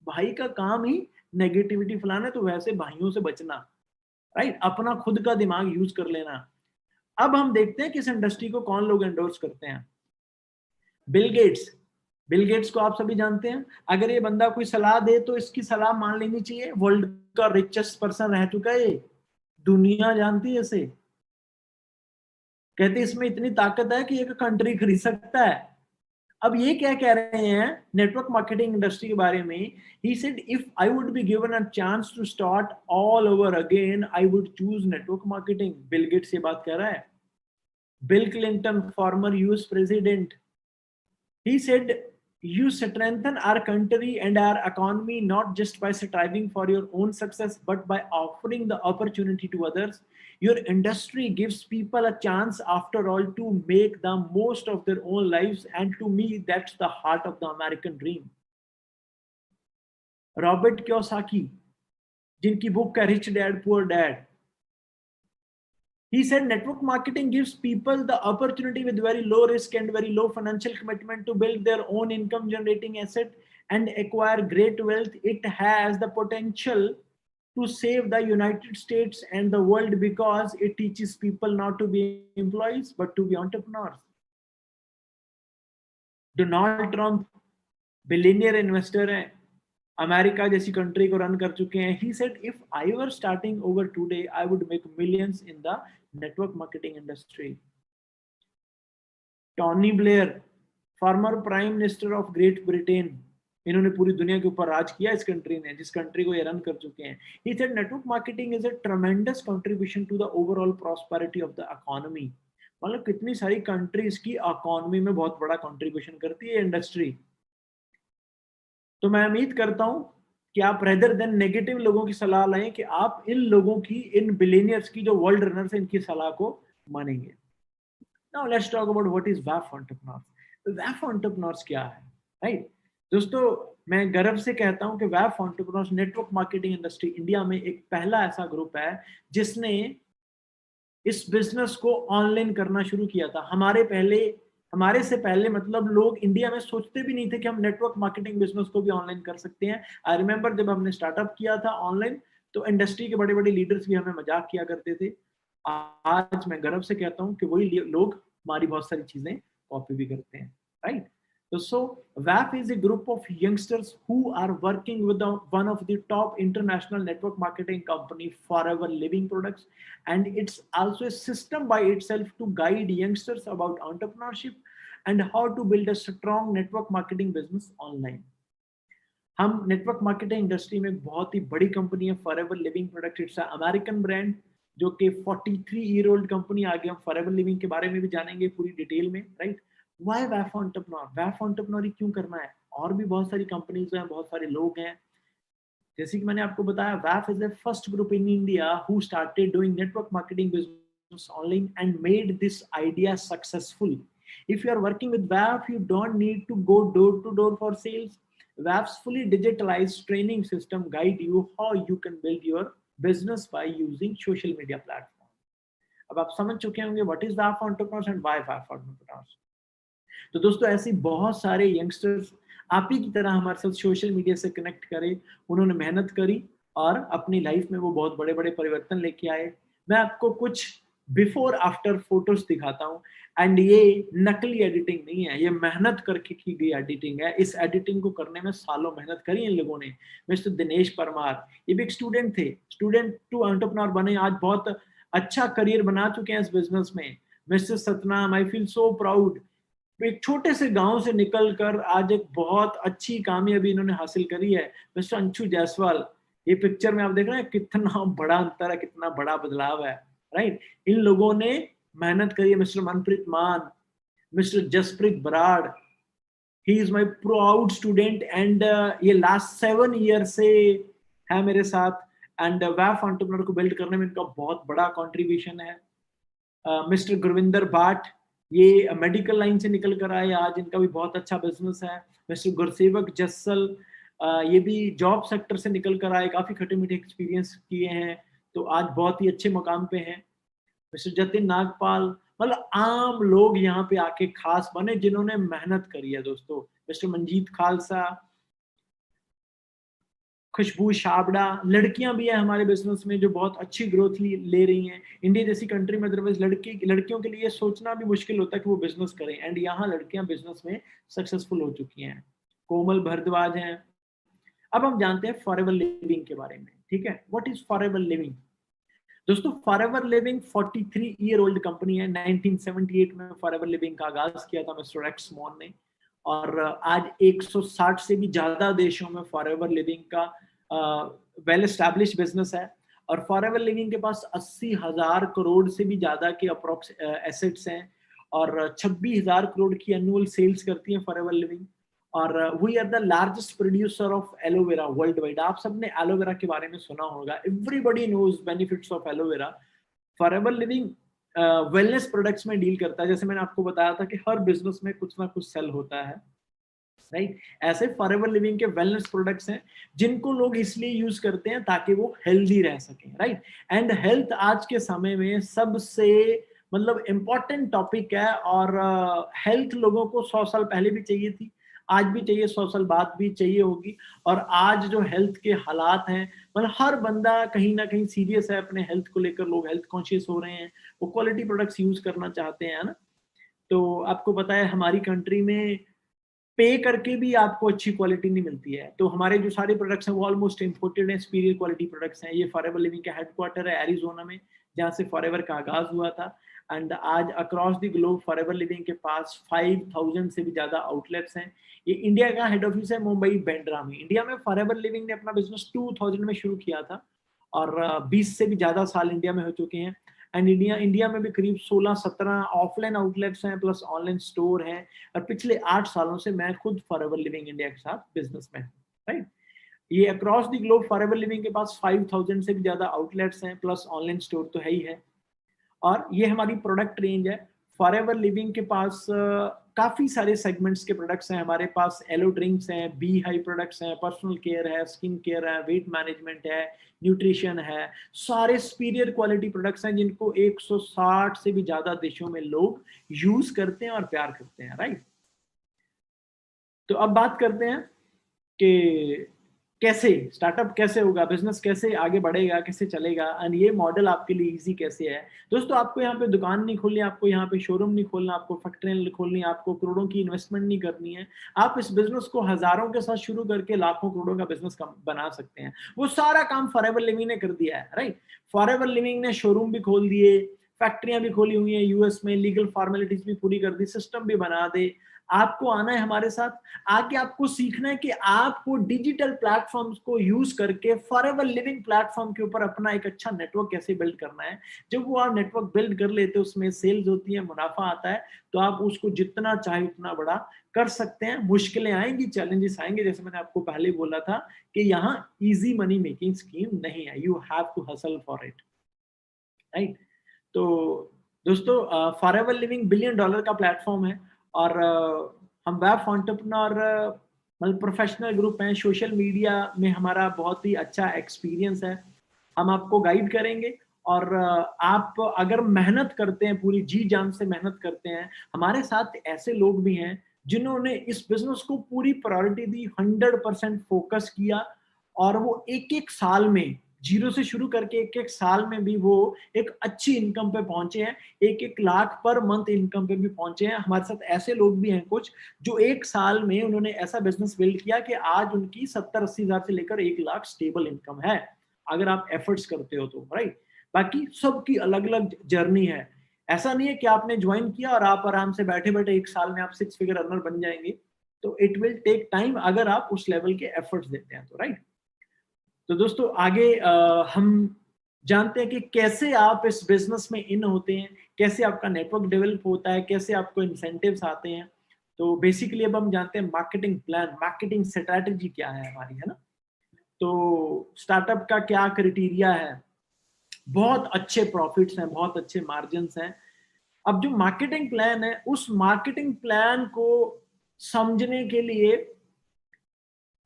भाई का काम ही नेगेटिविटी फैलाना है, तो वैसे भाइयों से बचना, राइट। अपना खुद का दिमाग यूज कर लेना। अब हम देखते हैं कि इस इंडस्ट्री को कौन लोग एंडोर्स करते हैं। Bill Gates. बिल गेट्स को आप सभी जानते हैं। अगर ये बंदा कोई सलाह दे तो इसकी सलाह मान लेनी चाहिए। वर्ल्ड का रिचेस्ट पर्सन रह चुका है ये, दुनिया जानती है इसे। कहते इसमें इतनी ताकत है कि एक कंट्री खरीद सकता है। अब ये क्या कह रहे हैं नेटवर्क मार्केटिंग इंडस्ट्री के बारे में? He said if I would be given a chance to start all over again I would choose network marketing. Bill Gates ये बात कह रहा है। Bill Clinton, former US president, he said, you strengthen our country and our economy not just by striving for your own success, but by offering the opportunity to others. Your industry gives people a chance, after all, to make the most of their own lives. And to me, that's the heart of the American dream. Robert Kiyosaki, जिनकी book है rich dad poor dad, he said network marketing gives people the opportunity with very low risk and very low financial commitment to build their own income generating asset and acquire great wealth. It has the potential to save the United States and the world because it teaches people not to be employees but to be entrepreneurs. Donald Trump, billionaire investor है, America जैसी country को run कर चुके हैं। He said if I were starting over today I would make millions in the network marketing industry. Tony Blair, former prime minister of Great Britain, इन्होंने पूरी दुनिया के ऊपर राज किया इस कंट्री ने, जिस कंट्री को ये रन कर चुके हैं। He said network marketing is a tremendous contribution to the overall prosperity of the economy. मतलब कितनी सारी कंट्रीज की इकोनॉमी में बहुत बड़ा कंट्रीब्यूशन करती है इंडस्ट्री। तो मैं उम्मीद करता हूं कि आप रेदर देन नेगेटिव लोगों की सलाह लें, कि आप इन लोगों की, इन बिलियनियर्स की जो वर्ल्ड रनर्स हैं, इनकी सलाह को मानेंगे। Now let's talk about what is वैफ entrepreneurs. वैफ entrepreneurs क्या है, राइट दोस्तों? मैं गर्व से कहता हूं कि वैफ entrepreneurs network marketing industry India में एक पहला ऐसा ग्रुप है जिसने इस बिजनेस को ऑनलाइन करना शुरू किया था। हमारे से पहले मतलब लोग इंडिया में सोचते भी नहीं थे कि हम नेटवर्क मार्केटिंग बिजनेस को भी ऑनलाइन कर सकते हैं। आई रिमेंबर जब हमने स्टार्टअप किया था ऑनलाइन, तो इंडस्ट्री के बड़े बड़े लीडर्स भी हमें मजाक किया करते थे। आज मैं गर्व से कहता हूं कि वही लोग हमारी बहुत सारी चीजें कॉपी भी करते हैं, right. So VAP is a group of youngsters who are working with one of the top international network marketing company, Forever Living Products, and it's also a system by itself to guide youngsters about entrepreneurship and how to build a strong network marketing business online. हम network marketing industry में एक बहुत ही बड़ी company है forever living product. It's American brand जो कि 43 year old company. आगे हम फॉरएवर लिविंग के बारे में भी जानेंगे पूरी डिटेल में, राइट। वाई वैफ एंटरप्रेन्योर, वैफ एंटरप्रेन्योर क्यों करना है? और भी बहुत सारी कंपनीज हैं, बहुत सारे लोग हैं। जैसे कि मैंने आपको बताया, वैफ is the first group in India who started doing network marketing business online and made this idea successful. If you are working with WAF, you don't need to go door to door for sales. WAF's fully digitalized training system guide you how you can build your business by using social media platform. अब आप समझ चुके होंगे what is WAF entrepreneurs and why WAF entrepreneurs. तो दोस्तों ऐसे बहुत सारे यंगस्टर्स आप ही की तरह हमारे साथ सोशल मीडिया से कनेक्ट करे, उन्होंने मेहनत करी और अपनी लाइफ में वो बहुत बड़े बड़े परिवर्तन लेके आए। मैं आपको कुछ बिफोर आफ्टर फोटोज दिखाता हूँ। एंड ये नकली एडिटिंग नहीं है, ये मेहनत करके की गई एडिटिंग है। इस एडिटिंग को करने में सालों मेहनत करी इन लोगों ने। मिस्टर दिनेश परमार, ये भी एक स्टूडेंट थे, स्टूडेंट टू एंटरप्रेन्योर बने, आज बहुत अच्छा करियर बना चुके हैं इस बिजनेस में। Mister Satnam, I feel so proud, एक छोटे से गांव से निकलकर आज एक बहुत अच्छी कामयाबी इन्होंने हासिल करी है। मिस्टर अंशु जायसवाल, ये पिक्चर में आप देख रहे हैं कितना बड़ा अंतर है, कितना बड़ा बदलाव है, राइट। इन लोगों ने मेहनत करी है। Mister Manpreet Maan, mister Jaspreet Brar, he is my proud student and ये लास्ट 7 ईयर से है मेरे साथ एंड वैफ एंटरप्रेन्योर को बिल्ड करने में इनका बहुत बड़ा कंट्रीब्यूशन है। मिस्टर गुरविंदर भाट, ये मेडिकल लाइन से निकल कर आए, आज इनका भी बहुत अच्छा बिजनेस है। मिस्टर गुरसेवक जस्सल, ये भी जॉब सेक्टर से निकल कर आए, काफी खटे मीठे एक्सपीरियंस किए हैं, तो आज बहुत ही अच्छे मुकाम पे हैं। मिस्टर जतिन नागपाल, मतलब आम लोग यहाँ पे आके खास बने जिन्होंने मेहनत करी है दोस्तों। मिस्टर मंजीत खालसा, खुशबू छाबड़ा, लड़कियां भी हैं हमारे बिजनेस में जो बहुत अच्छी ग्रोथ ले रही हैं। इंडिया जैसी कंट्री में अदरवाइज लड़कियों के लिए सोचना भी मुश्किल होता है कि वो बिजनेस करें, एंड यहाँ लड़कियां बिजनेस में सक्सेसफुल हो चुकी हैं। कोमल भारद्वाज हैं। अब हम जानते हैं फॉरएवर लिविंग के बारे में, ठीक है। What is Forever Living? दोस्तों forever Living 43 year old company है। 1978 में फॉरएवर लिविंग का आगाज किया था मिस्टर एक्स मॉन ने, और आज 160 से भी ज्यादा देशों में फॉरएवर लिविंग का वेल एस्टैब्लिश बिजनेस है। और फॉरएवर लिविंग के पास 80,000 करोड़ से भी ज्यादा के अप्रोक्स एसेट्स हैं, और 26,000 करोड़ की एनुअल सेल्स करती है फॉरएवर लिविंग। और we are the largest producer of aloe vera world wide. आप सबने एलोवेरा के बारे में सुना होगा, everybody knows benefits of aloe vera. Forever living wellness products में डील करता है। जैसे मैंने आपको बताया था कि हर बिजनेस में कुछ ना कुछ सेल होता है, राइट। ऐसे फॉरएवर लिविंग के वेलनेस प्रोडक्ट्स हैं जिनको लोग इसलिए यूज करते हैं ताकि वो हेल्दी रह सकें, राइट। एंड हेल्थ आज के समय में सबसे मतलब इम्पोर्टेंट टॉपिक है, और हेल्थ लोगों को 100 साल पहले भी चाहिए थी, आज भी चाहिए, 100 साल बाद भी चाहिए होगी। और आज जो हेल्थ के हालात हैं, मतलब हर बंदा कहीं ना कहीं सीरियस है अपने हेल्थ को लेकर, लोग हेल्थ कॉन्शियस हो रहे हैं, वो क्वालिटी प्रोडक्ट्स यूज करना चाहते हैं, ना। तो आपको पता है हमारी कंट्री में पे करके भी आपको अच्छी क्वालिटी नहीं मिलती है, तो हमारे जो सारे प्रोडक्ट्स हैं वो ऑलमोस्ट इम्पोर्टेड हैं, सुपीरियर क्वालिटी प्रोडक्ट्स हैं। ये फॉरएवर लिविंग का हेडक्वार्टर है एरिजोना में, जहाँ से फॉरएवर का आगाज हुआ था। एंड आज across the globe forever living के पास 5,000 से भी ज्यादा आउटलेट्स हैं। ये इंडिया का हेड ऑफिस है मुंबई बांद्रा में। इंडिया में फॉरएवर लिविंग ने अपना बिजनेस 2000 में शुरू किया था, और 20 से भी ज्यादा साल इंडिया में हो चुके हैं। एंड इंडिया में भी करीब 16-17 ऑफलाइन आउटलेट्स हैं प्लस ऑनलाइन स्टोर हैं। और पिछले 8 सालों से मैं खुद फॉरएवर लिविंग इंडिया के साथ बिजनेस में हूँ, राइट। ये across the globe forever living के पास 5,000 से भी ज्यादा आउटलेट्स हैं प्लस ऑनलाइन स्टोर तो है ही है। और ये हमारी प्रोडक्ट रेंज है। फॉरएवर लिविंग के पास काफी सारे सेगमेंट्स के प्रोडक्ट्स हैं। हमारे पास एलो ड्रिंक्स हैं, बी हाई प्रोडक्ट्स हैं, पर्सनल केयर है, स्किन केयर है, वेट मैनेजमेंट है, न्यूट्रिशन है, सारे सुपीरियर क्वालिटी प्रोडक्ट्स हैं जिनको 160 से भी ज्यादा देशों में लोग यूज करते हैं और प्यार करते हैं, राइट। तो अब बात करते हैं कि कैसे स्टार्टअप कैसे होगा, बिजनेस कैसे आगे बढ़ेगा, कैसे चलेगा, एंड ये मॉडल आपके लिए इजी कैसे है। दोस्तों आपको यहाँ पे दुकान नहीं खोलनी, आपको यहाँ पे शोरूम नहीं खोलना, आपको फैक्ट्री नहीं खोलनी, आपको करोड़ों की इन्वेस्टमेंट नहीं करनी है। आप इस बिजनेस को हजारों के साथ शुरू करके लाखों करोड़ों का बिजनेस बना सकते हैं। वो सारा काम फॉरएवर लिविंग ने कर दिया है, राइट। फॉरएवर लिविंग ने शोरूम भी खोल दिए, फैक्ट्रियां भी खोली हुई है यूएस में, लीगल फॉर्मेलिटीज भी पूरी कर दी, सिस्टम भी बना दे। आपको आना है हमारे साथ, आके आपको सीखना है कि आपको डिजिटल प्लेटफॉर्म्स को यूज करके फॉरएवर लिविंग प्लेटफॉर्म के ऊपर अपना एक अच्छा नेटवर्क कैसे बिल्ड करना है। जब वो आप नेटवर्क बिल्ड कर लेते हो, उसमें सेल्स होती है, मुनाफा आता है, तो आप उसको जितना चाहे उतना बड़ा कर सकते हैं। मुश्किलें आएंगी, चैलेंजेस आएंगे, जैसे मैंने आपको पहले बोला था कि यहाँ इजी मनी मेकिंग स्कीम नहीं है, you have to hustle for it, right. तो दोस्तों, फॉरएवर लिविंग $1 बिलियन का प्लेटफॉर्म है, और हम वेब एंटरप्रेन्योर मतलब प्रोफेशनल ग्रुप हैं। सोशल मीडिया में हमारा बहुत ही अच्छा एक्सपीरियंस है, हम आपको गाइड करेंगे। और आप अगर मेहनत करते हैं, पूरी जी जान से मेहनत करते हैं, हमारे साथ ऐसे लोग भी हैं जिन्होंने इस बिजनेस को पूरी प्रायोरिटी दी, 100% फोकस किया, और वो एक एक साल में, जीरो से शुरू करके एक एक साल में भी वो एक अच्छी इनकम पे पहुंचे हैं, 1-1 लाख पर मंथ इनकम पे भी पहुंचे हैं। हमारे साथ ऐसे लोग भी हैं कुछ जो एक साल में उन्होंने ऐसा बिजनेस बिल्ड किया कि आज उनकी 70-80 हजार से लेकर 1 लाख स्टेबल इनकम है, अगर आप एफर्ट्स करते हो तो, राइट। बाकी सबकी अलग अलग जर्नी है। ऐसा नहीं है कि आपने ज्वाइन किया और आप आराम से बैठे बैठे एक साल में आप 6 फिगर अर्नर बन जाएंगे। तो इट विल टेक टाइम, अगर आप उस लेवल के एफर्ट्स देते हैं तो, राइट। तो दोस्तों, आगे हम जानते हैं कि कैसे आप इस बिजनेस में इन होते हैं, कैसे आपका नेटवर्क डेवलप होता है, कैसे आपको इंसेंटिव्स आते हैं। तो बेसिकली अब हम जानते हैं मार्केटिंग प्लान, मार्केटिंग स्ट्रेटजी क्या है हमारी, है ना। तो स्टार्टअप का क्या क्राइटेरिया है, बहुत अच्छे प्रॉफिट्स हैं, बहुत अच्छे मार्जिन्स हैं। अब जो मार्केटिंग प्लान है, उस मार्केटिंग प्लान को समझने के लिए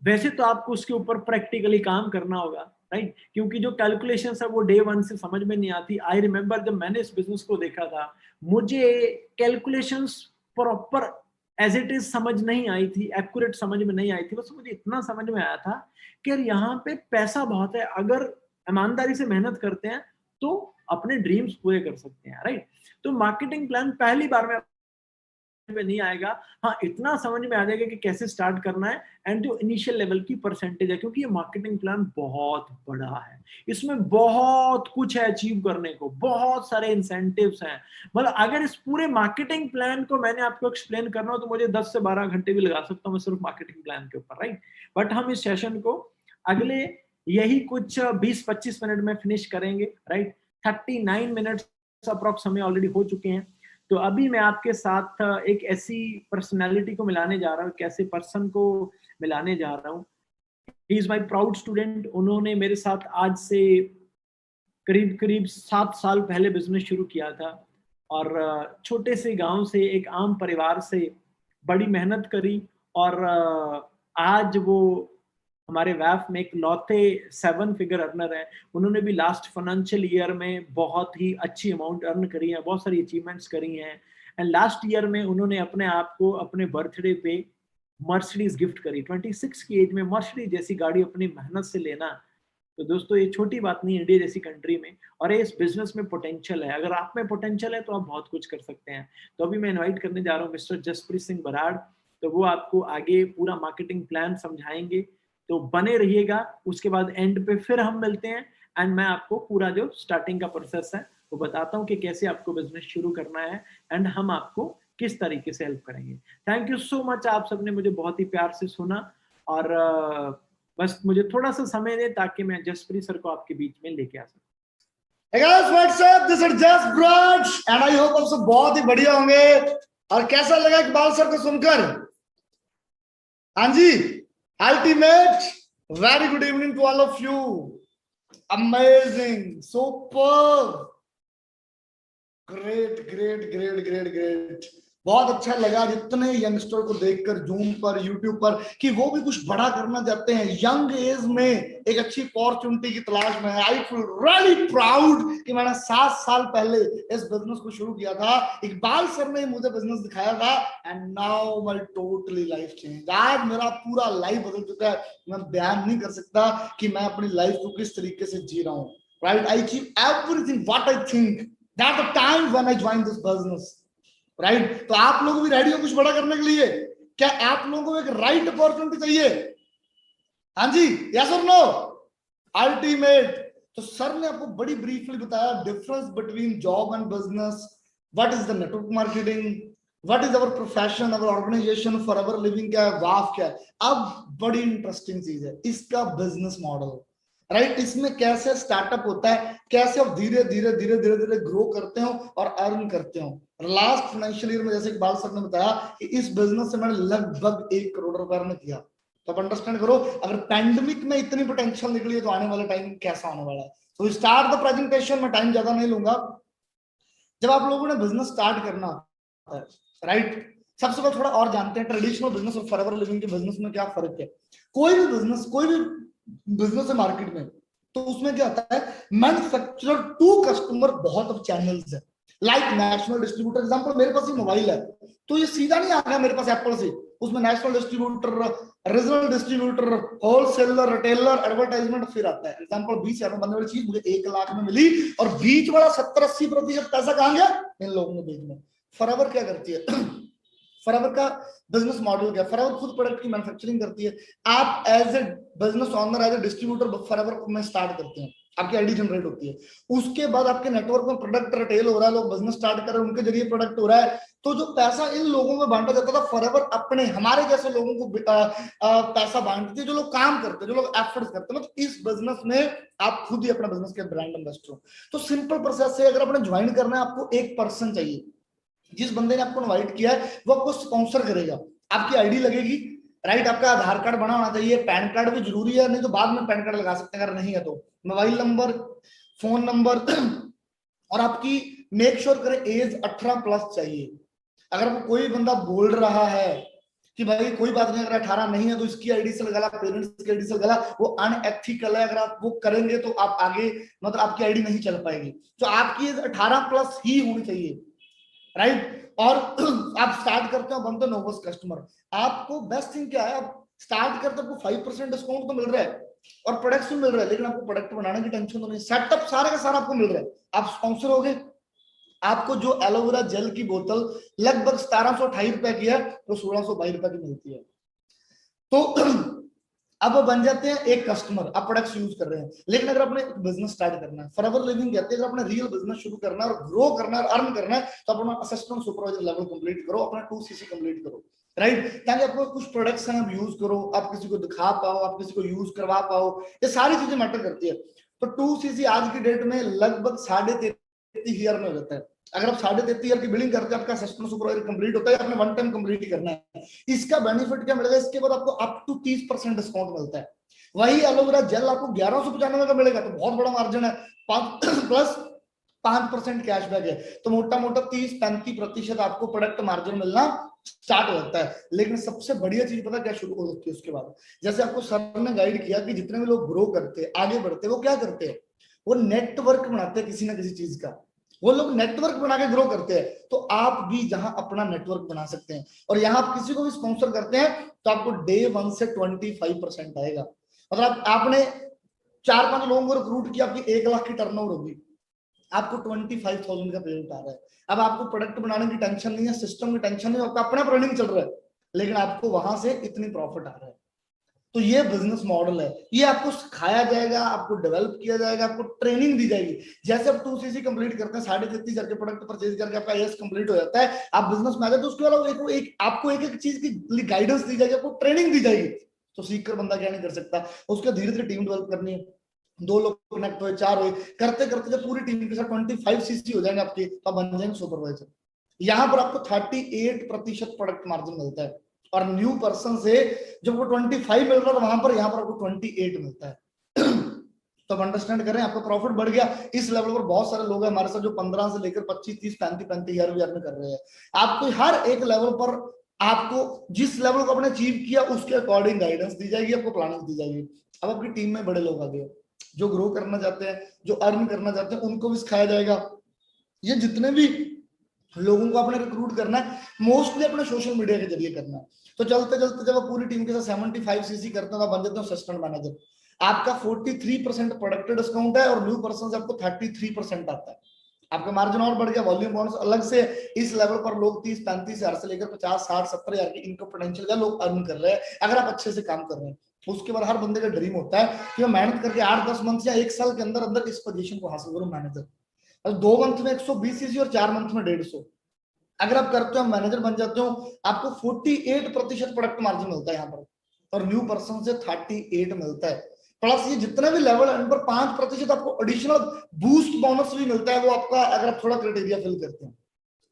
वैसे तो आपको उसके ऊपर प्रैक्टिकली काम करना होगा, राइट। क्योंकि जो कैलकुलेशन है वो डे वन से समझ में नहीं आती। आई रिमेम्बर जब मैंने इस बिजनेस को देखा था, मुझे calculations proper as it is समझ नहीं आई थी, एक्यूरेट समझ में नहीं आई थी। बस मुझे इतना समझ में आया था कि यार यहाँ पे पैसा बहुत है, अगर ईमानदारी से मेहनत करते हैं तो अपने ड्रीम्स पूरे कर सकते हैं, राइट। तो मार्केटिंग प्लान पहली बार में में नहीं आएगा, हाँ इतना समझ में आ जाएगा कि कैसे स्टार्ट करना है एंड जो इनिशियल लेवल की परसेंटेज है, क्योंकि ये मार्केटिंग प्लान बहुत बड़ा है, इसमें बहुत कुछ है अचीव करने को, बहुत सारे इंसेंटिव्स हैं। मतलब अगर इस पूरे मार्केटिंग प्लान को मैंने आपको एक्सप्लेन करना हो तो मुझे 10 से 12 घंटे भी लगा सकता हूँ मैं सिर्फ मार्केटिंग प्लान के ऊपर, राइट। बट हम इस सेशन को अगले यही कुछ 20-25 मिनट में फिनिश करेंगे, राइट। 39 मिनट्स अप्रॉक्स हमें ऑलरेडी हो चुके हैं। तो अभी मैं आपके साथ एक ऐसी पर्सनालिटी को मिलाने जा रहा हूँ, एक ऐसे पर्सन को मिलाने जा रहा हूँ। He is my proud student. उन्होंने मेरे साथ आज से करीब करीब 7 साल पहले बिजनेस शुरू किया था, और छोटे से गांव से, एक आम परिवार से बड़ी मेहनत करी, और आज वो हमारे वैफ में एक लौते 7 फिगर अर्नर है। उन्होंने भी लास्ट फाइनेंशियल ईयर में बहुत ही अच्छी अमाउंट अर्न करी है, बहुत सारी अचीवमेंट्स करी हैं। एंड लास्ट ईयर में उन्होंने अपने आप को अपने बर्थडे पे मर्सिडीज गिफ्ट करी। 26 की एज में मर्सिडीज जैसी गाड़ी अपनी मेहनत से लेना, तो दोस्तों ये छोटी बात नहीं है इंडिया जैसी कंट्री में। और ये इस बिजनेस में पोटेंशियल है, अगर आप में पोटेंशियल है तो आप बहुत कुछ कर सकते हैं। तो अभी मैं इनवाइट करने जा रहा हूँ मिस्टर जसप्रीत सिंह बराड़। तो वो आपको आगे पूरा मार्केटिंग प्लान समझाएंगे, तो बने रहिएगा। उसके बाद एंड पे फिर हम मिलते हैं एंड मैं आपको पूरा जो स्टार्टिंग का प्रोसेस है वो बताता हूँ कि कैसे आपको बिजनेस शुरू करना है एंड हम आपको किस तरीके से हेल्प करेंगे। थैंक यू सो मच, आप सबने मुझे बहुत ही प्यार से सुना, और बस मुझे थोड़ा सा समय दे ताकि मैं जसप्रीत सर को आपके बीच में लेके आ सकूं। Hey guys, what's up? This is Just Braj and I hope आप सब बहुत ही बढ़िया होंगे। और कैसा लगा इकबाल सर को सुनकर? हाँ जी, ultimate, very good evening to all of you. Amazing, super, great great great great great. बहुत अच्छा लगा जितने यंगस्टर को देखकर जूम पर, यूट्यूब पर, कि वो भी कुछ बड़ा करना चाहते हैं, यंग एज में एक अच्छी अपॉर्चुनिटी की तलाश में है। आई फील रियली प्राउड कि मैंने 7 साल पहले इस बिजनेस को शुरू किया था। इकबाल सर ने मुझे बिजनेस दिखाया था and now my totally life change. आज मेरा पूरा लाइफ बदल चुका है। मैं बयान नहीं कर सकता कि मैं अपनी लाइफ को किस तरीके से जी रहा हूँ, right. I achieve everything what I think that the time when I join this business, right. तो आप लोग भी रेडी हो कुछ बड़ा करने के लिए? क्या आप लोगों को एक राइट अपॉर्चुनिटी चाहिए? हाँ जी, यस और नो? अल्टीमेट। तो सर ने आपको बड़ी ब्रीफली बताया difference between job and business, what is the network marketing, what is our profession, our organisation, for our living क्या है, वाफ क्या है। अब बड़ी इंटरेस्टिंग चीज है इसका बिजनेस मॉडल, राइट। इसमें कैसे स्टार्टअप होता है, कैसे आप धीरे धीरे धीरे धीरे धीरे ग्रो करते हो और अर्न करते हो। लास्ट फाइनेंशियल ईयर में जैसे इकबाल सर ने बताया कि इस बिजनेस से मैंने लगभग 1 करोड़ रुपए अर्न किया। तो आप अंडरस्टैंड करो, अगर पैंडेमिक में इतनी पोटेंशियल निकली है तो आने वाला टाइम कैसा आने वाला है। तो स्टार्ट द प्रेजेंटेशन, में टाइम ज्यादा नहीं लूंगा। जब आप लोगों ने बिजनेस स्टार्ट करना होता है, राइट, सबसे पहले थोड़ा और जानते हैं ट्रेडिशनल बिजनेस और फॉरएवर लिविंग के बिजनेस में क्या फर्क है। कोई भी बिजनेस है मार्केट में, तो उसमें क्या होता है, मैन्युफैक्चरर टू कस्टमर बहुत अब चैनल्स है, लाइक नेशनल डिस्ट्रीब्यूटर। एग्जांपल, मेरे पास ही मोबाइल है तो ये सीधा नहीं आ गया मेरे पास एप्पल से, उसमें national distributor, regional distributor, wholesaler, retailer, advertisement फिर आता है। एग्जांपल 20,000 में बनने वाली चीज मुझे 1 लाख में मिली और बीच वाला 70-80% पैसा कहां गया, इन लोगों ने बीच में। फॉरएवर क्या करती है फॉरएवर का बिजनेस मॉडल क्या है, फॉरएवर खुद प्रोडक्ट की मैन्युफैक्चरिंग करती है। आप as a business owner, as a distributor forever में स्टार्ट करते हैं, आपकी आईडी जनरेट होती है। उसके बाद आपके नेटवर्क में प्रोडक्ट रिटेल हो रहा है, लोग बिजनेस स्टार्ट कर रहे हैं, उनके जरिए प्रोडक्ट हो रहा है। तो जो पैसा इन लोगों में बांटा जाता था, फॉरएवर अपने हमारे जैसे लोगों को पैसा बांटती है, जो लोग काम करते हैं, जो लोग एफर्ट्स करते हैं। मतलब इस बिजनेस में आप खुद ही अपना बिजनेस के ब्रांड एम्बेसडर हो। तो सिंपल प्रोसेस है, अगर आपने ज्वाइन करना है, आपको एक पर्सन चाहिए, जिस बंदे ने आपको इनवाइट किया है वो आपको स्पॉन्सर करेगा। आपकी आईडी लगेगी, राइट, आपका आधार कार्ड बना होना चाहिए, पैन कार्ड भी जरूरी है, नहीं तो बाद में पैन कार्ड लगा सकते हैं अगर नहीं है तो। मोबाइल नंबर, फोन नंबर और आपकी मेक श्योर करें एज 18+ चाहिए। अगर आपको कोई बंदा बोल रहा है कि भाई कोई बात नहीं, अगर 18 नहीं है तो इसकी आईडी से लगा, पेरेंट्स की आईडी से लगा, वो अनएथिकल है। अगर आप वो करेंगे तो आप आगे मतलब आपकी आईडी नहीं चल पाएगी। तो आपकी एज 18+ ही होनी चाहिए, राइट। और आप स्टार्ट करते हो, बनते नोवस कस्टमर। आपको बेस्ट थिंग क्या है, आप स्टार्ट करते हो, आपको 5% डिस्काउंट तो मिल रहा है और प्रोडक्ट्स भी मिल रहा है, लेकिन आपको प्रोडक्ट बनाने की टेंशन तो नहीं, सेटअप सारा का सारा आपको मिल रहा है। आप स्पॉन्सर हो गए, आपको जो एलोवेरा जेल की बोतल लगभग 1728 रुपए की है, तो 1622 रुपए की मिलती है। तो अब वो बन जाते हैं एक कस्टमर, आप प्रोडक्ट्स यूज कर रहे हैं। लेकिन अगर आपने बिजनेस स्टार्ट करना है, फॉरएवर लिविंग कहते हैं, अगर आपने रियल बिजनेस शुरू करना है और ग्रो करना है और अर्न करना है, तो अपना असिस्टेंट सुपरवाइजर लेवल कंप्लीट करो, अपना 2cc कंप्लीट करो, राइट। ताकि आपको कुछ प्रोडक्ट्स हैं आप यूज करो, आप किसी को दिखा पाओ, आप किसी को यूज करवा पाओ, ये सारी चीजें मैटर करती है। तो 2cc आज की डेट में लगभग 33.5 में हो जाता है। अगर आप 33.5 की बिलिंग करते हैं, आपका असिस्टेंट सुपरवाइजर कंप्लीट होता है, आपने वन टाइम कंप्लीट ही करना है। इसका बेनिफिट क्या मिलेगा, इसके बाद आपको अप टू 30% डिस्काउंट मिलता है। वही एलोवेरा जेल आपको 1195 का मिलेगा, तो बहुत बड़ा मार्जिन है, 5% कैशबैक है, तो मोटा मोटा 30-35% आपको प्रोडक्ट मार्जिन मिलना स्टार्ट हो जाता है। लेकिन सबसे बढ़िया चीज पता क्या शुरू हो सकती है उसके बाद, जैसे आपको सर ने गाइड किया कि जितने भी लोग ग्रो करते आगे बढ़ते, वो क्या करते हैं, वो नेटवर्क बनाते हैं किसी ना किसी चीज का, वो लोग नेटवर्क बना के ग्रो करते हैं। तो आप भी जहां अपना नेटवर्क बना सकते हैं और यहां आप किसी को भी स्पॉन्सर करते हैं, तो आपको डे 1 से 25% आएगा। मतलब आपने 4-5 लोगों को रिक्रूट किया, आपकी 1 लाख की टर्नओवर होगी, आपको 25,000 का पेमेंट आ रहा है। अब आपको प्रोडक्ट बनाने की टेंशन नहीं है, सिस्टम की टेंशन नहीं है, आपका अपना रनिंग चल रहा है, लेकिन आपको वहां से इतनी प्रॉफिट आ रहा है। तो ये बिजनेस मॉडल है, ये आपको सिखाया जाएगा, आपको डेवलप किया जाएगा, आपको ट्रेनिंग दी जाएगी। जैसे आप 2cc कंप्लीट करते हैं, 33,500 के प्रोडक्ट परचेज करके आपका एस कंप्लीट हो जाता है, आप बिजनेस में आ जाते हैं, तो उसके बाद आपको एक एक चीज की गाइडेंस दी जाएगी, आपको ट्रेनिंग दी जाएगी। तो सीख कर बंदा क्या नहीं कर सकता, उसके धीरे धीरे टीम डेवलप करनी है, 2 लोग कनेक्ट हुए, 4 हुए, करते करते जब पूरी टीम के साथ 25cc हो जाएंगे आपके, तो बन जाएंगे सुपरवाइजर। यहाँ पर आपको 38% प्रोडक्ट मार्जिन मिलता है, और न्यू पर्सन से जब वो 25 मिल रहा है, वहां पर यहाँ पर आपको 28 मिलता है। तो अब अंडरस्टैंड करें, आपका प्रॉफिट बढ़ गया। इस लेवल पर बहुत सारे लोग हैं हमारे साथ जो 15 से लेकर 25, 30, 35 हजार भी अर्न कर रहे हैं। आपको हर एक लेवल पर आपको जिस लेवल को आपने अचीव किया उसके अकॉर्डिंग गाइडेंस दी जाएगी, आपको प्लानिंग दी जाएगी। अब आपकी टीम में बड़े लोग आ गए जो ग्रो करना चाहते हैं, जो अर्न करना चाहते हैं, उनको भी सिखाया जाएगा। ये जितने भी लोगों को आपने रिक्रूट करना है, मोस्टली अपने सोशल मीडिया के जरिए करना है। तो चलते चलते जब आप पूरी टीम के साथ 75cc करते हो, बन जाते हो असिस्टेंट मैनेजर। आपका 43% प्रोडक्ट डिस्काउंट है और न्यू पर्सन से आपको 33% आता है। आपका मार्जिन और बढ़ गया, वॉल्यूम बोनस अलग से। इस लेवल पर लोग 30-35 हजार से लेकर 50, 60, 70 हजार की इनकम पोटेंशियल का लोग अर्न कर रहे हैं, अगर आप अच्छे से काम कर रहे हैं। उसके बाद हर बंदे का ड्रीम होता है कि मैं मेहनत करके 8-10 मंथ या 1 साल के अंदर अंदर इस पोजीशन को हासिल करूं, मैनेजर। 2 मंथ में 120cc और 4 मंथ में 150। अगर आप करते हो, मैनेजर बन जाते हो, आपको 48% प्रोडक्ट मार्जिन मिलता है यहाँ पर, और न्यू पर्सन से 38 मिलता है। प्लस ये जितने भी लेवल है उन पर 5% आपको एडिशनल बूस्ट बोनस भी मिलता है, वो आपका अगर आप थोड़ा क्राइटेरिया फिल करते हैं।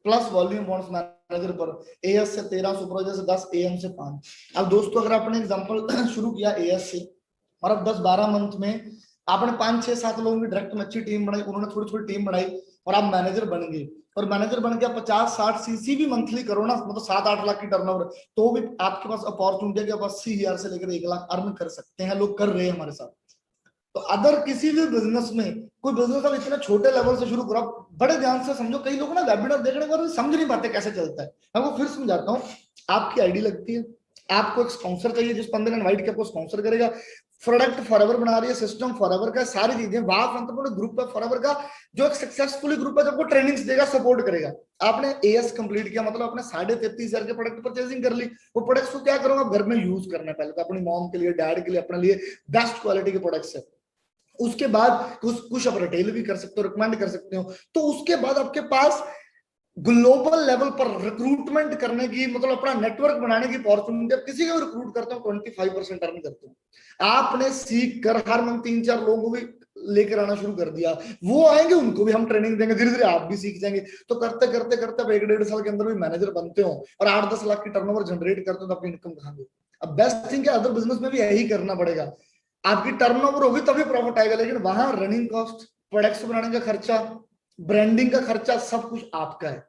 प्लस वॉल्यूम बोनस मैनेजर पर एएस से 13, सुपरवाइजर से 10, एएम से 5। अब दोस्तों अगर आपने एग्जांपल शुरू किया एएस से, और अब 10-12 मंथ में आपने 5-6-7 लोगों की डायरेक्ट में अच्छी टीम बनाई, उन्होंने थोड़ी थोड़ी टीम बनाई, और आप मैनेजर बन गए, और मैनेजर बन के आप 50-60 सीसी भी मंथली करो ना, मतलब 7-8 लाख की टर्नओवर, तो भी आपके पास अपॉर्चुनिटी है कि आप 80,000 से लेकर 1 लाख अर्न कर सकते हैं। लोग कर रहे हैं हमारे साथ। तो अदर किसी भी बिजनेस में, कोई बिजनेस आप इतने छोटे लेवल से शुरू करो, आप बड़े ध्यान से समझो। कई लोग ना वेबिनार देखने के बाद समझ नहीं पाते कैसे चलता है। मैं आपको फिर समझाता हूँ। आपकी आईडी लगती है, आपको एक स्पॉन्सर चाहिए, जिस बंदे ने इनवाइट किया आपको स्पॉन्सर करेगा, प्रोडक्ट फॉरएवर बना रही है, सिस्टम फॉरएवर का, सारी चीजें वाव एंटरप्रेन्योर ग्रुप है फॉरएवर का, जो एक सक्सेसफुली ग्रुप है जो आपको ट्रेनिंग्स देगा, सपोर्ट करेगा। आपने एएस कंप्लीट किया, मतलब आपने 33,500 के प्रोडक्ट परचेजिंग कर ली। वो प्रोडक्ट्स को क्या करूंगा, आप घर में यूज करना है पहले तो, अपनी मॉम के लिए, डैड के लिए, अपने लिए बेस्ट क्वालिटी के प्रोडक्ट्स है। उसके बाद कुछ आप रिटेल भी कर सकते हो, रिकमेंड कर सकते हो। तो उसके बाद आपके पास ग्लोबल लेवल पर रिक्रूटमेंट करने की, मतलब अपना नेटवर्क बनाने की अपॉर्चुनिटी। आप किसी को रिक्रूट करते हो 25% अर्न करते हो। आपने सीख कर हर मंथ 3-4 लोगों को भी लेकर आना शुरू कर दिया, वो आएंगे, उनको भी हम ट्रेनिंग देंगे, धीरे धीरे आप भी सीख जाएंगे। तो करते करते करते आप 1-1.5 साल के अंदर भी मैनेजर बनते हो, और 8-10 लाख की टर्नओवर जनरेट करते हो, तो अपनी इनकम कहां। अब बेस्ट थिंग है, अदर बिजनेस में भी यही करना पड़ेगा। आपकी टर्नओवर होगी तभी प्रॉफिट आएगा, लेकिन वहां रनिंग कॉस्ट, प्रोडक्ट्स बनाने का खर्चा, ब्रांडिंग का खर्चा, सब कुछ आपका है।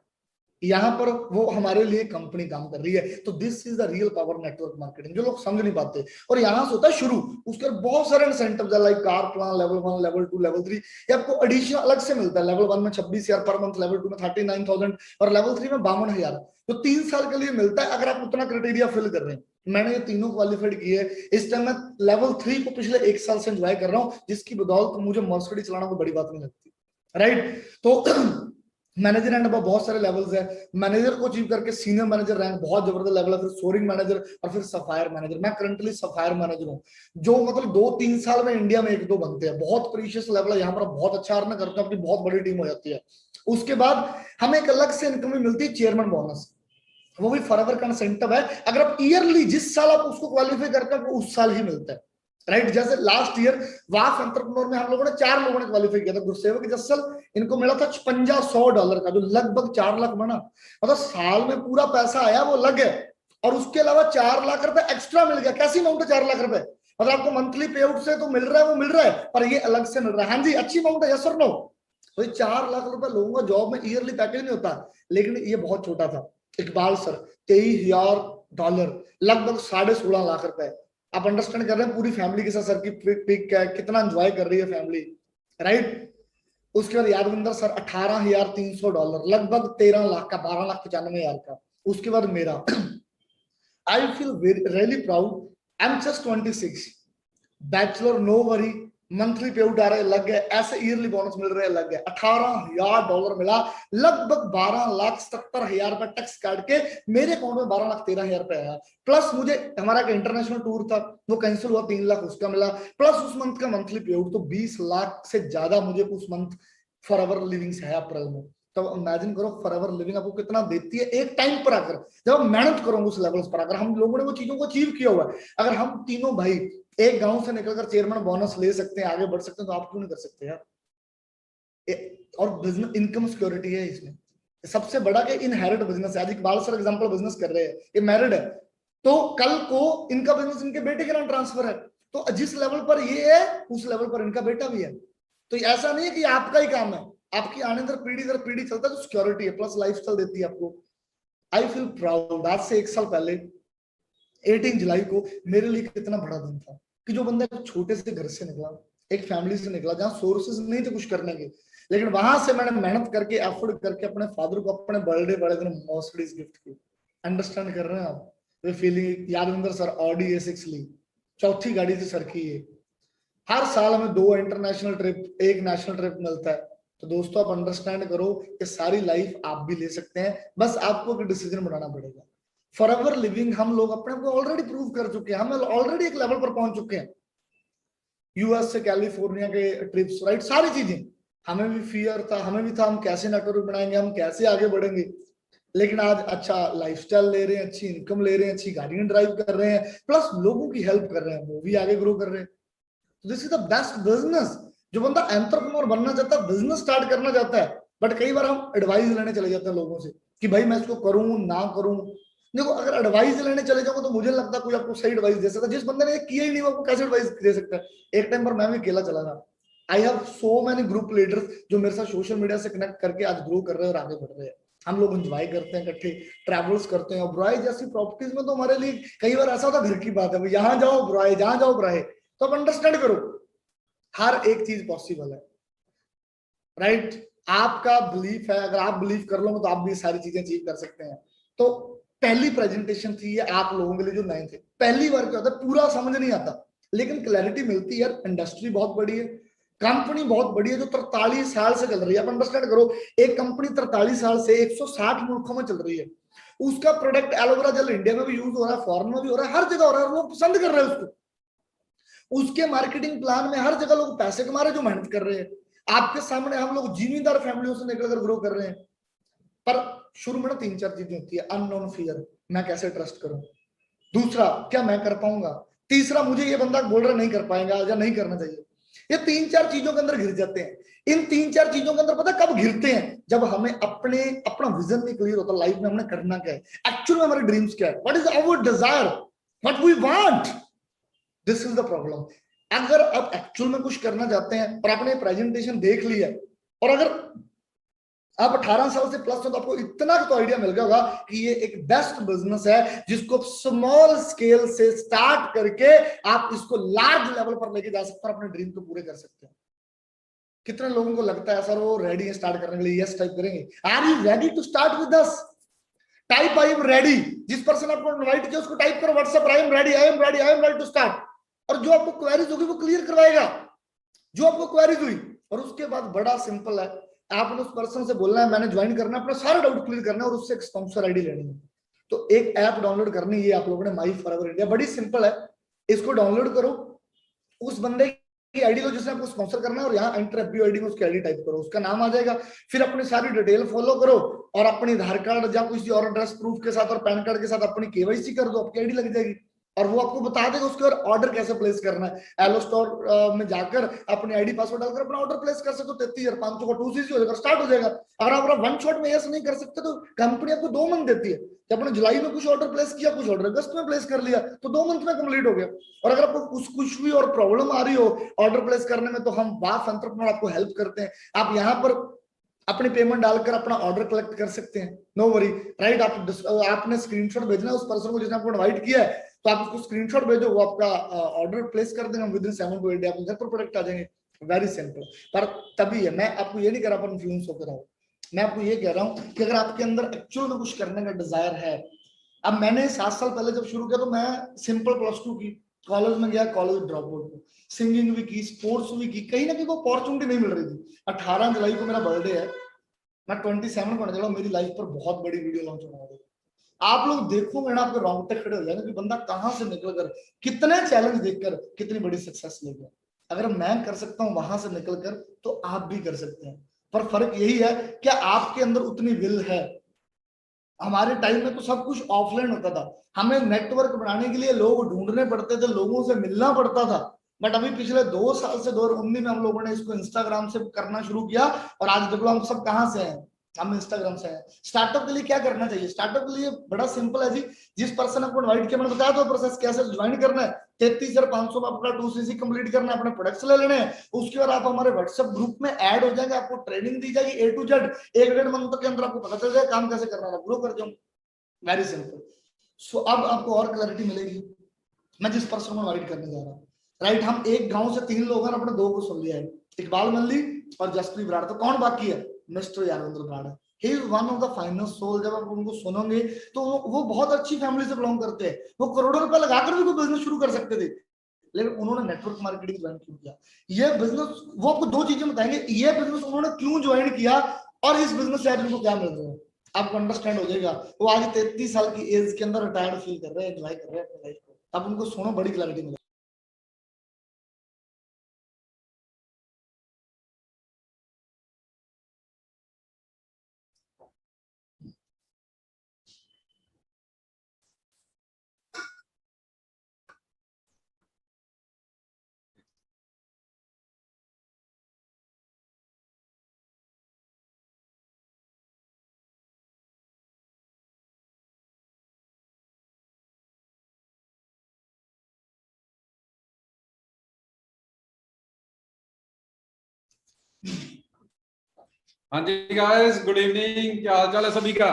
यहाँ पर वो हमारे लिए कंपनी काम कर रही है। तो this is the real power network marketing, जो लोग समझ नहीं पाते। और यहाँ से होता है शुरू, उसके बहुत सारे इंसेंटिव्स है, like car plan, level 1, level 2, level 3, ये आपको एडिशनल अलग से मिलता है। लेवल 1 में 26,000 पर मंथ, लेवल 2 में 39,000, और लेवल 3 में 52,000, जो 3 साल के लिए मिलता है, अगर आप उतना क्राइटेरिया फिल कर रहे हैं। मैंने ये तीनों क्वालिफाइड किए। इस टाइम मैं लेवल 3 को पिछले 1 साल से एंजॉय कर रहा हूँ, जिसकी बदौलत मुझे मर्सिडीज चलाना कोई बड़ी बात नहीं लगती, राइट। तो मैनेजर एंड अब बहुत सारे लेवल्स है। मैनेजर को अचीव करके सीनियर मैनेजर रैंक, बहुत जबरदस्त लेवल है, फिर सोरिंग मैनेजर, और फिर सफायर मैनेजर। मैं करंटली सफायर मैनेजर हूँ, जो मतलब 2-3 साल में इंडिया में 1-2 बनते हैं। बहुत प्रीशियस लेवल है, यहाँ पर बहुत अच्छा अर्न करते हैं, अपनी बहुत बड़ी टीम हो जाती है। उसके बाद हमें एक अलग से इनकम भी मिलती है, चेयरमैन बोनस, वो भी फॉरएवर का इंसेंटिव है। अगर आप ईयरली जिस साल आप उसको क्वालिफाई करते हैं, वो उस साल ही मिलता है, राइट। जैसे लास्ट ईयर वाफ एंटरप्रेन्योर में हम लोगों ने 4 लोगों ने क्वालिफाई किया था, गुरसेवक जसल, इनको मिला था $5500 का, जो लगभग 4 लाख बना। मतलब साल में पूरा पैसा आया वो लग है, और उसके अलावा 4 लाख रुपए एक्स्ट्रा मिल गया। कैसी अमाउंट है 4 लाख रुपए, मतलब आपको मंथली पे आउट से तो मिल रहा है, वो मिल रहा है, पर ये अलग से मिल रहा है। हाँ जी, अच्छी अमाउंट है, यस और नो। तो 4 लाख रुपए लोगों का जॉब में ईयरली पैकेज नहीं होता, लेकिन ये बहुत छोटा था। इकबाल सर $23,000, लगभग 16.5 लाख रुपए। आप अंडरस्टैंड कर रहे हैं पूरी फैमिली के साथ सर की पिक क्या है, कितना एंजॉय कर रही है फैमिली, राइट। उसके बाद यादविंदर सर $18,300, लगभग 13 लाख का, 12,95,000 का। उसके बाद मेरा I feel really proud, I am just 26, bachelor, no worry, monthly pay out आ रहे लग गए, ऐसे ईयरली बोनस मिल रहे लग गए। $18,000 मिला, लगभग 12,70,000 रुपए टैक्स काट के मेरे अकाउंट में 12,13,000 रुपए आया। प्लस मुझे हमारा एक इंटरनेशनल टूर था, वो कैंसिल हुआ, 3 लाख उसका मिला, प्लस उस मंथ का मंथली पे आउट, तो 20 लाख से ज्यादा मुझे उस मंथ फॉरएवर लिविंग है अप्रैल में। तो इमेजिन करो फॉरएवर लिविंग आपको कितना देती है एक टाइम पर आकर, जब आप मेहनत करोगे उस लेवल पर। अगर हम लोगों ने वो चीजों को अचीव किया हुआ है, अगर हम तीनों भाई एक गांव से निकलकर चेयरमैन बोनस ले सकते हैं, आगे बढ़ सकते हैं, तो आप क्यों नहीं कर सकते यार। और बिजनेस इनकम सिक्योरिटी है इसमें सबसे बड़ा, कि इनहेरिट बिजनेस है। आज इकबाल सर एग्जांपल बिजनेस कर रहे हैं, ये मैरिड है, तो कल को इनका बिजनेस इनके बेटे के नाम ट्रांसफर है, तो जिस लेवल पर ये है उस लेवल पर इनका बेटा भी है। तो ऐसा नहीं है कि आपका ही काम है, आपकी आने दर पीढ़ी चलता है, तो सिक्योरिटी है, प्लस लाइफस्टाइल देती है आपको। आई फील प्राउड, आज से 1 साल पहले 18 जुलाई को मेरे लिए कितना बड़ा दिन था, कि जो बंदा एक छोटे से घर से निकला, एक फैमिली से निकला, जहां सोर्सेस नहीं थे कुछ करने के, लेकिन वहां से मैंने मेहनत करके एफर्ट करके अपने फादर को अपने बर्थडे वाले दिन मर्सिडीज गिफ्ट की। अंडरस्टैंड कर रहे हैं आप ये feeling. Yadvinder sir Audi A6 ली, चौथी गाड़ी थी सर की ये। हर साल हमें 2 इंटरनेशनल ट्रिप, 1 नेशनल ट्रिप मिलता है। तो दोस्तों आप अंडरस्टैंड करो कि सारी लाइफ आप भी ले सकते हैं, बस आपको एक डिसीजन बनाना पड़ेगा। फॉरएवर लिविंग हम लोग अपने को ऑलरेडी प्रूव कर चुके हैं, हम ऑलरेडी एक लेवल पर पहुंच चुके हैं। यूएस से कैलिफोर्निया के ट्रिप्स, राइट, सारी चीजें। हमें भी फियर था, हमें भी था हम कैसे नेटवर्क बनाएंगे, हम कैसे आगे बढ़ेंगे, लेकिन आज अच्छा लाइफस्टाइल ले रहे हैं, अच्छी इनकम ले रहे हैं, अच्छी गाड़ियां ड्राइव कर रहे हैं, प्लस लोगों की हेल्प कर रहे हैं, वो भी आगे ग्रो कर रहे हैं। This is the best business. जो बंदा एंटरप्रेन्योर बनना चाहता है, बिजनेस स्टार्ट करना चाहता है, बट कई बार हम एडवाइस लेने चले जाते हैं लोगों से कि भाई मैं इसको करूं ना करूं। देखो, अगर एडवाइस लेने चले जाओ तो मुझे लगता है कोई आपको सही एडवाइस दे सकता है। जिस बंदे ने किया ही नहीं वो आपको कैसे एडवाइस दे सकता है। एक टाइम पर मैं भी अकेला चला था। I have so many group leaders जो मेरे साथ सोशल मीडिया से कनेक्ट करके आज ग्रो कर रहे हैं और आगे बढ़ रहे हैं। हम लोग एंजॉय करते हैं, इकट्ठे ट्रैवल्स करते हैं। ब्रॉय जैसी प्रॉपर्टीज में तो हमारे लिए कई बार ऐसा होता है घर की बात है, यहाँ जाओ ब्रॉय, जहां जाओ ब्रॉय। तो आप अंडरस्टैंड करो, हर एक चीज पॉसिबल है, राइट। आपका बिलीफ है, अगर आप बिलीव कर लो तो आप भी सारी चीजें अचीव कर सकते हैं। तो पहली प्रेजेंटेशन थी ये आप लोगों के लिए जो नए थे। पहली बार क्या होता है, पूरा समझ नहीं आता, लेकिन क्लैरिटी मिलती है यार। इंडस्ट्री बहुत बड़ी है, कंपनी बहुत बड़ी है जो 43 साल से चल रही है। आप अंडरस्टैंड करो, एक कंपनी 43 साल से 160 मुल्कों में चल रही है। उसका प्रोडक्ट एलोवेरा जेल इंडिया में भी यूज हो रहा है, फॉरेन में भी हो रहा है, हर जगह हो रहा है, लोग पसंद कर रहे हैं उसको। उसके मार्केटिंग प्लान में हर जगह लोग पैसे कमा रहे हैं जो मेहनत कर रहे हैं। आपके सामने हम लोग जिम्मेदार फैमिलियों से निकलकर ग्रो कर रहे हैं। पर शुरू में ना 3-4 चीजें होती है। अननोन फियर, मैं कैसे ट्रस्ट करूं। दूसरा, क्या मैं कर पाऊंगा। तीसरा, मुझे ये बंदा बोल रहा नहीं कर पाएगा या नहीं करना चाहिए। ये 3-4 चीजों के अंदर घिर जाते हैं। इन 3-4 चीजों के अंदर पता कब घिरते हैं, जब हमें अपना विजन नहीं क्लियर होता लाइफ में हमने करना क्या है, एक्चुअली हमारे ड्रीम्स क्या है, what is our desire, what we want. This is the problem. अगर आप एक्चुअल में कुछ करना चाहते हैं और आपने प्रेजेंटेशन देख लिया, और अगर आप 18 साल से प्लस हो तो आपको इतना तो आइडिया मिल गया होगा कि ये एक बेस्ट बिजनेस है जिसको स्मॉल स्केल से स्टार्ट करके आप इसको लार्ज लेवल पर लेके जा सकते हैं और अपने ड्रीम को पूरे कर सकते हैं। कितने लोगों को लगता है सर वो रेडी है स्टार्ट करने के लिए, यस टाइप करेंगे। Are you ready to start with us? Type I am ready. जिस पर्सन आपको इनवाइट किया उसको टाइप करो WhatsApp, I am ready, I am ready, I am ready to start. और जो आपको क्वेरीज होगी वो क्लियर करवाएगा, जो आपको क्वेरीज हुई। और उसके बाद बड़ा सिंपल है, आपने उस पर्सन से बोलना है मैंने ज्वाइन करना है, अपना सारा डाउट क्लियर करना है और उससे एक स्पॉन्सर आईडी लेनी है। तो एक ऐप डाउनलोड करनी है आप लोगों ने, माई फॉरएवर इंडिया, बड़ी सिंपल है। इसको डाउनलोड करो, उस बंदे की आईडी लो जिसने आपको स्पॉन्सर करना है और यहाँ एंटर एफबी आईडी में उसकी आईडी टाइप करो, उसका नाम आ जाएगा। फिर अपनी सारी डिटेल फॉलो करो और अपनी आधार कार्ड या किसी और एड्रेस प्रूफ के साथ और पैन कार्ड के साथ अपनी केवाईसी कर दो, आपकी आईडी लग जाएगी। और वो आपको बता देगा उसके ऑर्डर कैसे प्लेस करना है। एलो स्टोर में जाकर अपनी आईडी पासवर्ड डालकर अपना ऑर्डर प्लेस कर सकते हो। 33,500 का 2cc हो जाएगा, स्टार्ट हो जाएगा। अगर आप वन शॉट में यस नहीं कर सकते तो कंपनी आपको 2 मंथ देती है। जब आपने जुलाई में कुछ ऑर्डर प्लेस किया, कुछ ऑर्डर अगस्त में प्लेस कर लिया, तो 2 मंथ में कंप्लीट हो गया। और अगर आपको कुछ भी और प्रॉब्लम आ रही हो ऑर्डर प्लेस करने में, तो हम वाफ एंटरप्रेन्योर आपको हेल्प करते हैं। आप यहाँ पर अपनी पेमेंट डालकर अपना ऑर्डर कलेक्ट कर सकते हैं, नो वरी, राइट। आपने स्क्रीनशॉट भेजना है उस पर्सन को जिसने आपको इनवाइट किया है, तो आप उसको स्क्रीनशॉट भेजो, वो आपका ऑर्डर प्लेस कर देंगे, विद इन 7 to 8 डे आपके घर पर प्रोडक्ट आ जाएंगे। Very simple. पर तभी है, मैं आपको ये नहीं कह रहा पर इन्फ्लुएंस होकर रहो, मैं आपको ये कह रहा हूँ कि अगर आपके अंदर एक्चुअल में कुछ करने का डिजायर है। अब मैंने 7 साल पहले जब शुरू किया तो मैं सिंपल +2 की, कॉलेज में गया, कॉलेज ड्रॉप आउट, सिंगिंग भी की, स्पोर्ट्स भी की, कहीं ना कहीं वो अपॉर्चुनिटी नहीं मिल रही थी। 18 जुलाई को मेरा बर्थडे है, मैं 27 को आने वाला हूं, मेरी लाइफ पर बहुत बड़ी वीडियो लॉन्च होने वाली है। आप लोग देखोगे ना, आपके रोंगटे खड़े हो जाएंगे कि बंदा कहां से निकल कर, कितने चैलेंज देखकर कितनी बड़ी सक्सेस ले गया। अगर मैं कर सकता हूं वहां से निकलकर, तो आप भी कर सकते हैं। पर फर्क यही है कि आपके अंदर उतनी विल है। हमारे टाइम में तो सब कुछ ऑफलाइन होता था, हमें नेटवर्क बनाने के लिए लोग ढूंढने पड़ते थे, लोगों से मिलना पड़ता था। बट अभी पिछले 2 साल से 2019 में हम लोगों ने इसको इंस्टाग्राम से करना शुरू किया, और आज देखो हम सब कहां से हैं, हम इंस्टाग्राम से हैं। स्टार्टअप के लिए क्या करना चाहिए, स्टार्टअप के लिए बड़ा सिंपल है जी। जिस पर्सन आपको इनवाइट किया मैंने बताया तो प्रोसेस कैसे ज्वाइन करना है। 33,500 में अपना 2cc कंप्लीट करना है, अपने प्रोडक्ट्स ले लेने हैं। उसके बाद आप हमारे व्हाट्सएप ग्रुप में ऐड हो जाएंगे, आपको ट्रेनिंग दी जाएगी A to Z। 1-1.5 मंथ के अंदर आपको पता चल जाएगा काम कैसे करना है, ग्रो कर जाऊंगा। Very simple. सो अब आपको और क्लैरिटी मिलेगी। मैं जिस पर्सन को इनवाइट करने जा रहा हूँ, राइट, हम एक गांव से 3 लोग हैं, अपने 2 को सुन लिया है, इकबाल मल्ली और जसप्रीत बराड़। तो कौन बाकी है, mister Yadvendra Brar. He is one of the finest soul. जब आप उनको सुनोगे तो वो बहुत अच्छी फैमिली से बिलोंग करते हैं, वो करोड़ों रुपए लगाकर भी कोई बिजनेस शुरू कर सकते थे, लेकिन उन्होंने नेटवर्क मार्केटिंग ज्वाइन क्यों किया। ये बिजनेस, वो आपको 2 चीजें बताएंगे, ये बिजनेस उन्होंने क्यों ज्वाइन किया और इस बिजनेस से आज उनको क्या मिल रहा है, आपको अंडरस्टैंड हो जाएगा। वो आज 33 साल की एज के अंदर रिटायर्ड फील कर रहे हैं, एंजॉय कर रहे हैं अपनी लाइफ को। अब उनको सुनो, बड़ी क्लैरिटी मिलेगी। हाँ जी गाइस, गुड इवनिंग। क्या हाल चाल है सभी का?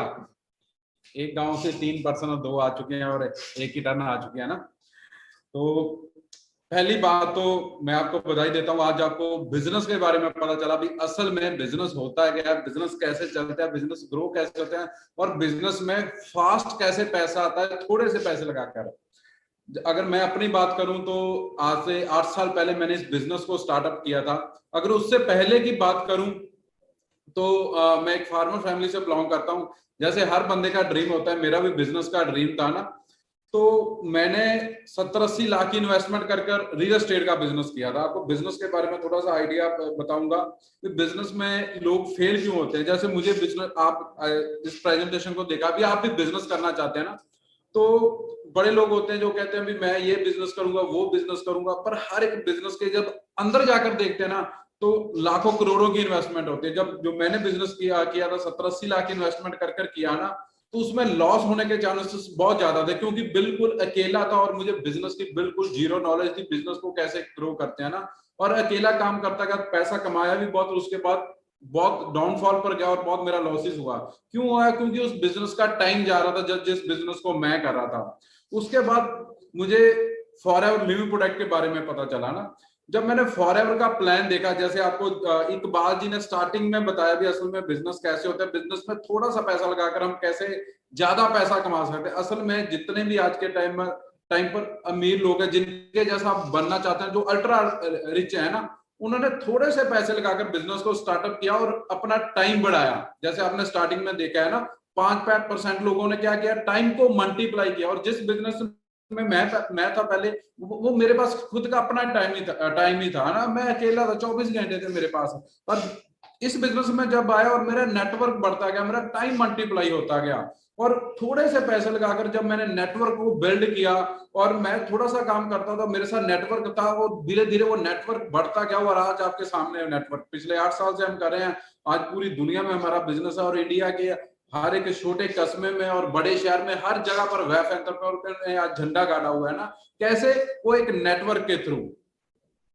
एक गांव से 3 पर्सन और 2 आ चुके हैं और एक ही टर्न आ चुके हैं ना। तो पहली बात तो मैं आपको बधाई देता हूँ, आज आपको बिजनेस के बारे में पता चला भी असल में बिजनेस होता है क्या, बिजनेस कैसे चलता है, बिजनेस ग्रो कैसे होता है और बिजनेस में फास्ट कैसे पैसा आता है थोड़े से पैसे लगाकर। अगर मैं अपनी बात करूं तो आज से 8 साल पहले मैंने इस बिजनेस को स्टार्टअप किया था। अगर उससे पहले की बात करूं तो मैं एक फार्मर फैमिली से बिलोंग करता हूं। जैसे हर बंदे का ड्रीम होता है, मेरा भी बिजनेस का ड्रीम था ना। तो मैंने 70-80 लाख की इन्वेस्टमेंट कर कर रियल एस्टेट का बिजनेस किया था। आपको बिजनेस के बारे में थोड़ा सा आइडिया बताऊंगा कि बिजनेस में लोग फेल क्यों होते हैं। जैसे मुझे बिजनेस, आप इस प्रेजेंटेशन को देखा भी, आप भी बिजनेस करना चाहते हैं ना, तो बड़े लोग होते हैं जो कहते हैं भी मैं ये बिजनेस करूंगा वो बिजनेस करूंगा, पर हर एक बिजनेस के जब अंदर जाकर देखते हैं ना तो लाखों करोड़ों की इन्वेस्टमेंट होती है। जब जो मैंने बिजनेस किया था 70-80 लाख की इन्वेस्टमेंट कर कर किया ना, तो उसमें लॉस होने के चांसेस बहुत ज्यादा थे क्योंकि बिल्कुल अकेला था और मुझे बिजनेस की बिल्कुल जीरो नॉलेज थी, बिजनेस को कैसे ग्रो करते हैं ना। और अकेला काम करता गया, पैसा कमाया भी बहुत और उसके बाद बहुत डाउनफॉल पर गया और बहुत मेरा लॉसेस हुआ। क्यों हुआ? क्योंकि उस बिजनेस का टाइम जा रहा था जब जिस बिजनेस को मैं कर रहा था। उसके बाद मुझे फॉरएवर लिविंग प्रोडक्ट के बारे में पता चला ना। जब मैंने फॉरएवर का प्लान देखा, जैसे आपको इकबाल जी ने स्टार्टिंग में बताया भी असल में बिजनेस कैसे होता है, बिजनेस में थोड़ा सा पैसा लगाकर हम कैसे ज्यादा पैसा कमा सकते हैं। असल में जितने भी आज के टाइम पर अमीर लोग हैं जिनके जैसा आप बनना चाहते हैं, जो अल्ट्रा रिच है ना, उन्होंने थोड़े से पैसे लगाकर बिजनेस को स्टार्टअप किया और अपना टाइम बढ़ाया। जैसे आपने स्टार्टिंग में देखा है ना, 5% लोगों ने क्या किया, टाइम को मल्टीप्लाई किया। और जिस बिजनेस में मैं था पहले, वो मेरे पास खुद का अपना टाइम ही था ना, मैं अकेला था, 24 घंटे थे मेरे पास। पर इस बिजनेस में जब आया और मेरा नेटवर्क बढ़ता गया, मेरा टाइम मल्टीप्लाई होता गया और थोड़े से पैसे लगाकर जब मैंने नेटवर्क को बिल्ड किया और मैं थोड़ा सा काम करता था, मेरे साथ नेटवर्क था, वो धीरे धीरे वो नेटवर्क बढ़ता गया और आज आपके सामने नेटवर्क पिछले 8 साल से हम कर रहे हैं। आज पूरी दुनिया में हमारा बिजनेस है और इंडिया के हर एक छोटे कस्बे में और बड़े शहर में हर जगह पर वैफ एंटरप्रेन्योर ने आज झंडा गाड़ा हुआ है ना। कैसे? वो एक नेटवर्क के थ्रू।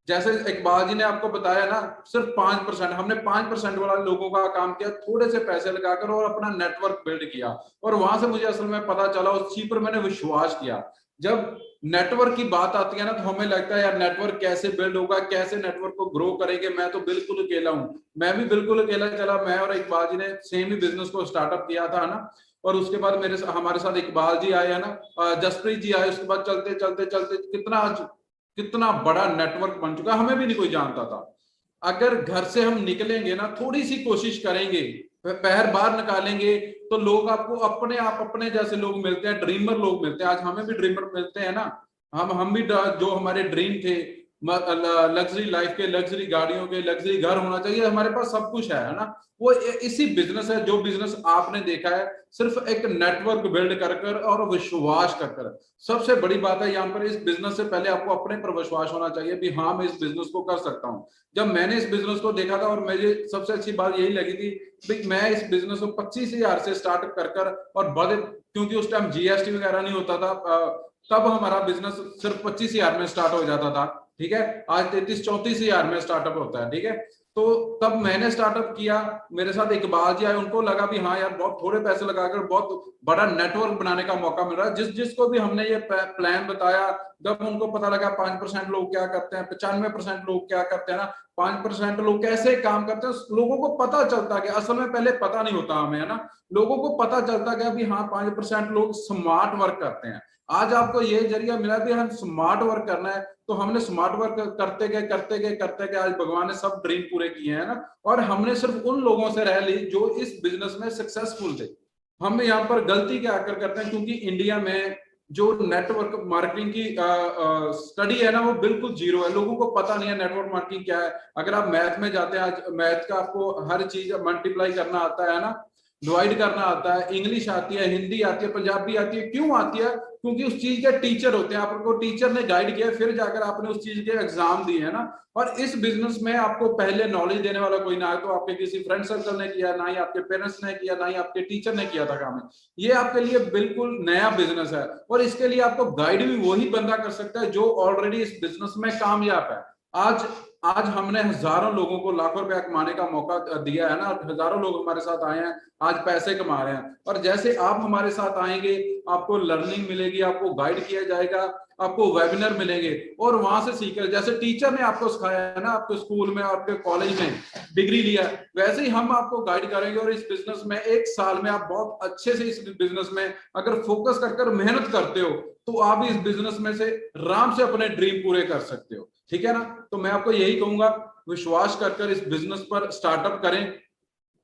जैसे इकबाल जी ने आपको बताया ना, सिर्फ 5%, हमने 5% वाला लोगों का काम किया, थोड़े से पैसे लगाकर और अपना नेटवर्क बिल्ड किया। और वहां से मुझे असल में पता चला, उस चीज पर मैंने विश्वास किया। जब नेटवर्क की बात आती है ना, तो हमें लगता है यार नेटवर्क कैसे बिल्ड होगा, कैसे नेटवर्क को ग्रो करेंगे, मैं तो बिल्कुल अकेला हूं। मैं भी बिल्कुल अकेला चला, मैं और इकबाल जी ने सेम ही बिजनेस को स्टार्टअप किया था ना। और उसके बाद हमारे साथ इकबाल जी आए है ना, जसप्रीत जी आए, उसके बाद चलते चलते चलते कितना बड़ा नेटवर्क बन चुका, हमें भी नहीं कोई जानता था। अगर घर से हम निकलेंगे ना, थोड़ी सी कोशिश करेंगे, पैर बाहर निकालेंगे, तो लोग आपको अपने आप अपने जैसे लोग मिलते हैं, ड्रीमर लोग मिलते हैं। आज हमें भी ड्रीमर मिलते हैं ना। हम भी जो हमारे ड्रीम थे, लग्जरी लाइफ के, लग्जरी गाड़ियों के, लग्जरी घर होना चाहिए, हमारे पास सब कुछ है ना। वो इसी बिजनेस है, जो बिजनेस आपने देखा है सिर्फ एक नेटवर्क बिल्ड कर कर और विश्वास कर कर। सबसे बड़ी बात है यहाँ पर, इस बिजनेस से पहले आपको अपने पर विश्वास होना चाहिए भी हाँ मैं इस बिजनेस को कर सकता हूँ। जब मैंने इस बिजनेस को देखा था और मुझे सबसे अच्छी बात यही लगी थी भाई, मैं इस बिजनेस को 25,000 से स्टार्ट कर कर और बड़े, क्योंकि उस टाइम जीएसटी वगैरह नहीं होता था, तब हमारा बिजनेस सिर्फ 25,000 में स्टार्ट हो जाता था। ठीक है, आज 33-34,000 में स्टार्टअप होता है। ठीक है, तो तब मैंने स्टार्टअप किया, मेरे साथ इकबाल जी आए, उनको लगा भी हाँ यार बहुत थोड़े पैसे लगाकर बहुत बड़ा नेटवर्क बनाने का मौका मिल रहा है। जिसको भी हमने ये प्लान बताया, जब उनको पता लगा 5% लोग क्या करते हैं, 95% लोग क्या करते हैं ना, 5% लोग कैसे काम करते हैं, लोगों को पता चलता गया। असल में पहले पता नहीं होता हमें है ना, लोगों को पता चलता गया भी हाँ 5% लोग स्मार्ट वर्क करते हैं। आज आपको ये जरिया मिला भी हम स्मार्ट वर्क करना है, तो हमने स्मार्ट वर्क करते गए आज भगवान ने सब ड्रीम पूरे किए हैं ना। और हमने सिर्फ उन लोगों से रह ली जो इस बिजनेस में सक्सेसफुल थे। हम यहाँ पर गलती क्या कर करते हैं, क्योंकि इंडिया में जो नेटवर्क मार्केटिंग की स्टडी है ना, वो बिल्कुल जीरो है। लोगों को पता नहीं है नेटवर्क मार्केटिंग क्या है। अगर आप मैथ में जाते हैं, आज मैथ का आपको हर चीज मल्टीप्लाई करना आता है ना, डिवाइड करना आता है, इंग्लिश आती है, हिंदी आती है, पंजाबी आती है। क्यों आती है? क्योंकि उस चीज के टीचर होते हैं, आपको टीचर ने गाइड किया, फिर जाकर आपने उस चीज के एग्जाम दिए है ना। और इस बिजनेस में आपको पहले नॉलेज देने वाला कोई ना है, तो आपके किसी फ्रेंड सर्कल ने किया, ना ही आपके पेरेंट्स ने किया, ना ही आपके टीचर ने किया था काम। ये आपके लिए बिल्कुल नया बिजनेस है और इसके लिए आपको गाइड भी वही बंदा कर सकता है जो ऑलरेडी इस बिजनेस में कामयाब है। आज आज हमने हजारों लोगों को लाखों रुपया कमाने का मौका दिया है ना, हजारों लोग हमारे साथ आए हैं, आज पैसे कमा रहे हैं। और जैसे आप हमारे साथ आएंगे, आपको लर्निंग मिलेगी, आपको गाइड किया जाएगा, आपको वेबिनार मिलेंगे और वहां से सीखकर, जैसे टीचर ने आपको सिखाया है ना, आपके स्कूल में, आपके कॉलेज में डिग्री लिया, वैसे ही हम आपको गाइड करेंगे। और इस बिजनेस में 1 साल में आप बहुत अच्छे से इस बिजनेस में अगर फोकस कर मेहनत करते हो तो आप इस बिजनेस में से आराम से अपने ड्रीम पूरे कर सकते हो। ठीक है ना? तो मैं आपको यही कहूंगा, विश्वास कर इस बिजनेस पर स्टार्टअप करें।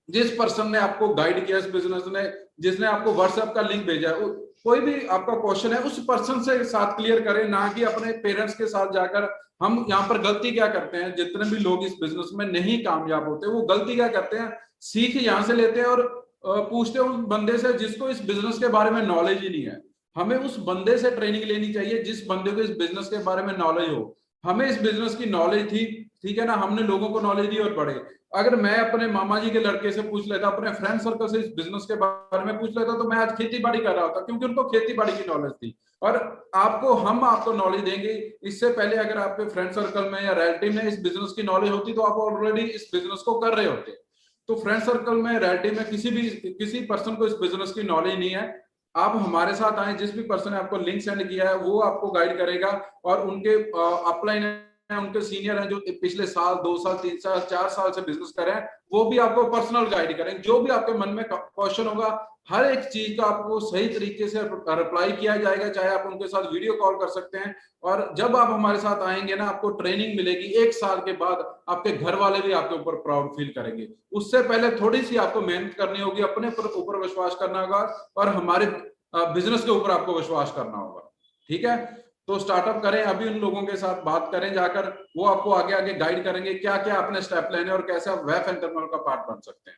जिस पर्सन ने आपको गाइड किया इस बिजनेस ने, जिसने आपको व्हाट्सएप का लिंक भेजा है, कोई भी आपका क्वेश्चन है उस पर्सन से साथ क्लियर करें, ना कि अपने पेरेंट्स के साथ जाकर। हम यहाँ पर गलती क्या करते हैं, जितने भी लोग इस बिजनेस में नहीं कामयाब होते, वो गलती क्या करते हैं, सीख यहाँ से लेते हैं और पूछते हैं उस बंदे से जिसको इस बिजनेस के बारे में नॉलेज ही नहीं है। हमें उस बंदे से ट्रेनिंग लेनी चाहिए जिस बंदे को इस बिजनेस के बारे में नॉलेज हो। हमें इस बिजनेस की नॉलेज थी, ठीक है ना, हमने लोगों को नॉलेज दी और बढ़े। अगर मैं अपने मामा जी के लड़के से पूछ लेता, अपने फ्रेंड सर्कल से इस बिजनेस के बारे में पूछ लेता, तो मैं आज खेती बाड़ी कर रहा होता, क्योंकि उनको खेती बाड़ी की नॉलेज थी। और हम आपको नॉलेज देंगे। इससे पहले अगर आपके फ्रेंड सर्कल में या रिलेटिव में इस बिजनेस की नॉलेज होती तो आप ऑलरेडी इस बिजनेस को कर रहे होते। तो फ्रेंड सर्कल में, रिलेटिव में किसी पर्सन को इस बिजनेस की नॉलेज नहीं है, आप हमारे साथ आए। जिस भी पर्सन ने आपको लिंक सेंड किया है वो आपको गाइड करेगा, और उनके अपलाइन है, उनके सीनियर हैं जो पिछले साल, 2 साल, 3 साल, 4 साल से बिजनेस कर रहे हैं, वो भी आपको पर्सनल गाइड करेंगे। जो भी आपके मन में क्वेश्चन होगा, हर एक चीज का आपको सही तरीके से रिप्लाई किया जाएगा। चाहे आप उनके साथ वीडियो कॉल कर सकते हैं। और जब आप हमारे साथ आएंगे ना, आपको ट्रेनिंग मिलेगी। 1 साल के बाद आपके घर वाले भी आपके ऊपर प्राउड फील करेंगे। उससे पहले थोड़ी सी आपको मेहनत करनी होगी, अपने ऊपर विश्वास करना होगा, और हमारे बिजनेस के ऊपर आपको विश्वास करना होगा। ठीक है? तो स्टार्टअप करें, अभी उन लोगों के साथ बात करें जाकर, वो आपको आगे आगे गाइड करेंगे क्या क्या आपने स्टेप लेने और कैसे आप वेब एंटरप्रेन्योर का पार्ट बन सकते हैं।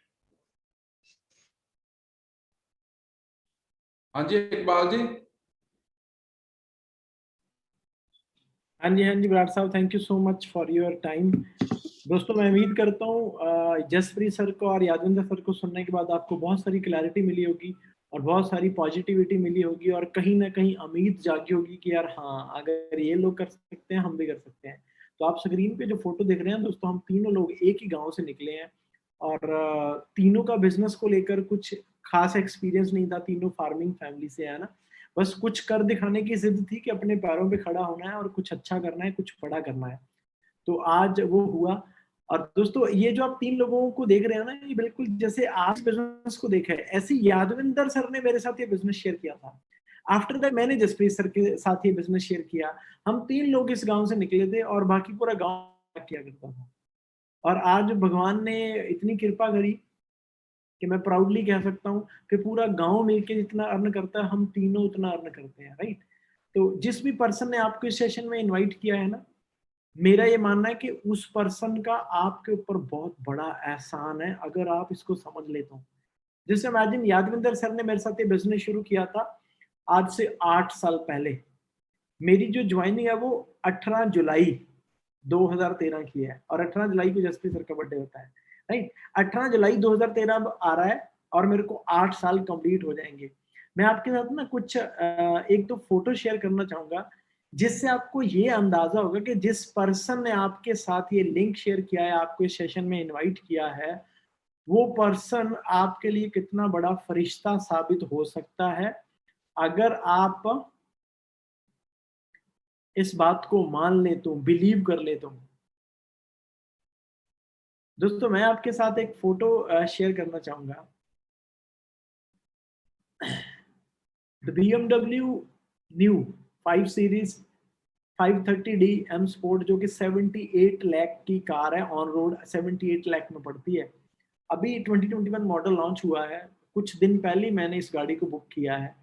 हाँ जी इकबाल जी। हाँ जी विराट साहब, thank you so much for your time. दोस्तों, मैं उम्मीद करता हूँ जसप्रीत सर को और यादविंदर सर को सुनने के बाद आपको बहुत सारी क्लैरिटी मिली होगी और बहुत सारी पॉजिटिविटी मिली होगी, और कहीं ना कहीं उम्मीद जागी होगी कि यार हाँ, अगर ये लोग कर सकते हैं, हम भी कर सकते हैं। तो आप स्क्रीन पे जो फोटो देख रहे हैं दोस्तों, हम तीनों लोग एक ही गांव से निकले हैं, और तीनों का बिजनेस को लेकर कुछ खास एक्सपीरियंस नहीं था। तीनों फार्मिंग फैमिली से है ना, बस कुछ कर दिखाने की जिद थी कि अपने पैरों पे खड़ा होना है और कुछ अच्छा करना है, कुछ बड़ा करना है। तो आज वो हुआ। और दोस्तों, ये जो आप 3 लोगों को देख रहे हैं ना, ये बिल्कुल जैसे आज बिजनेस को देखा है, ऐसे यादविंदर सर ने मेरे साथ ये बिजनेस शेयर किया था। आफ्टर दैट मैंने जसप्रीत सर के साथ ये बिजनेस शेयर किया। हम 3 लोग इस गांव से निकले थे और बाकी पूरा गांव किया करता था। और आज भगवान ने इतनी कृपा करी कि मैं प्राउडली कह सकता हूँ कि पूरा गांव मिलके जितना अर्न करता है, हम तीनों उतना अर्न करते हैं। राइट? तो जिस भी पर्सन ने आपको इस सेशन में इनवाइट किया है ना, मेरा ये मानना है कि उस पर्सन का आपके ऊपर बहुत बड़ा एहसान है, अगर आप इसको समझ लेते हो। जैसे इमेजिन, यादविंदर सर ने मेरे साथ ये बिजनेस शुरू किया था आज से 8 साल पहले। मेरी जो ज्वाइनिंग है वो 18 जुलाई 2013 की है, और 18 जुलाई को जसप्रीत सर का बर्थडे होता है। राइट? 18 जुलाई 2013 आ रहा है और मेरे को 8 साल कंप्लीट हो जाएंगे। मैं आपके साथ ना कुछ 1-2 फोटो शेयर करना चाहूंगा, जिससे आपको ये अंदाजा होगा कि जिस पर्सन ने आपके साथ ये लिंक शेयर किया है, आपको इस सेशन में इनवाइट किया है, वो पर्सन आपके लिए कितना बड़ा फरिश्ता साबित हो सकता है, अगर आप इस बात को मान ले तो, बिलीव कर ले तो। दोस्तों, मैं आपके साथ एक फोटो शेयर करना चाहूंगा। BMW new 5 series 530D M sport, जो कि 78 लाख की कार है, ऑन रोड 78 लाख में पड़ती है। अभी 2021 मॉडल लॉन्च हुआ है, कुछ दिन पहले मैंने इस गाड़ी को बुक किया है।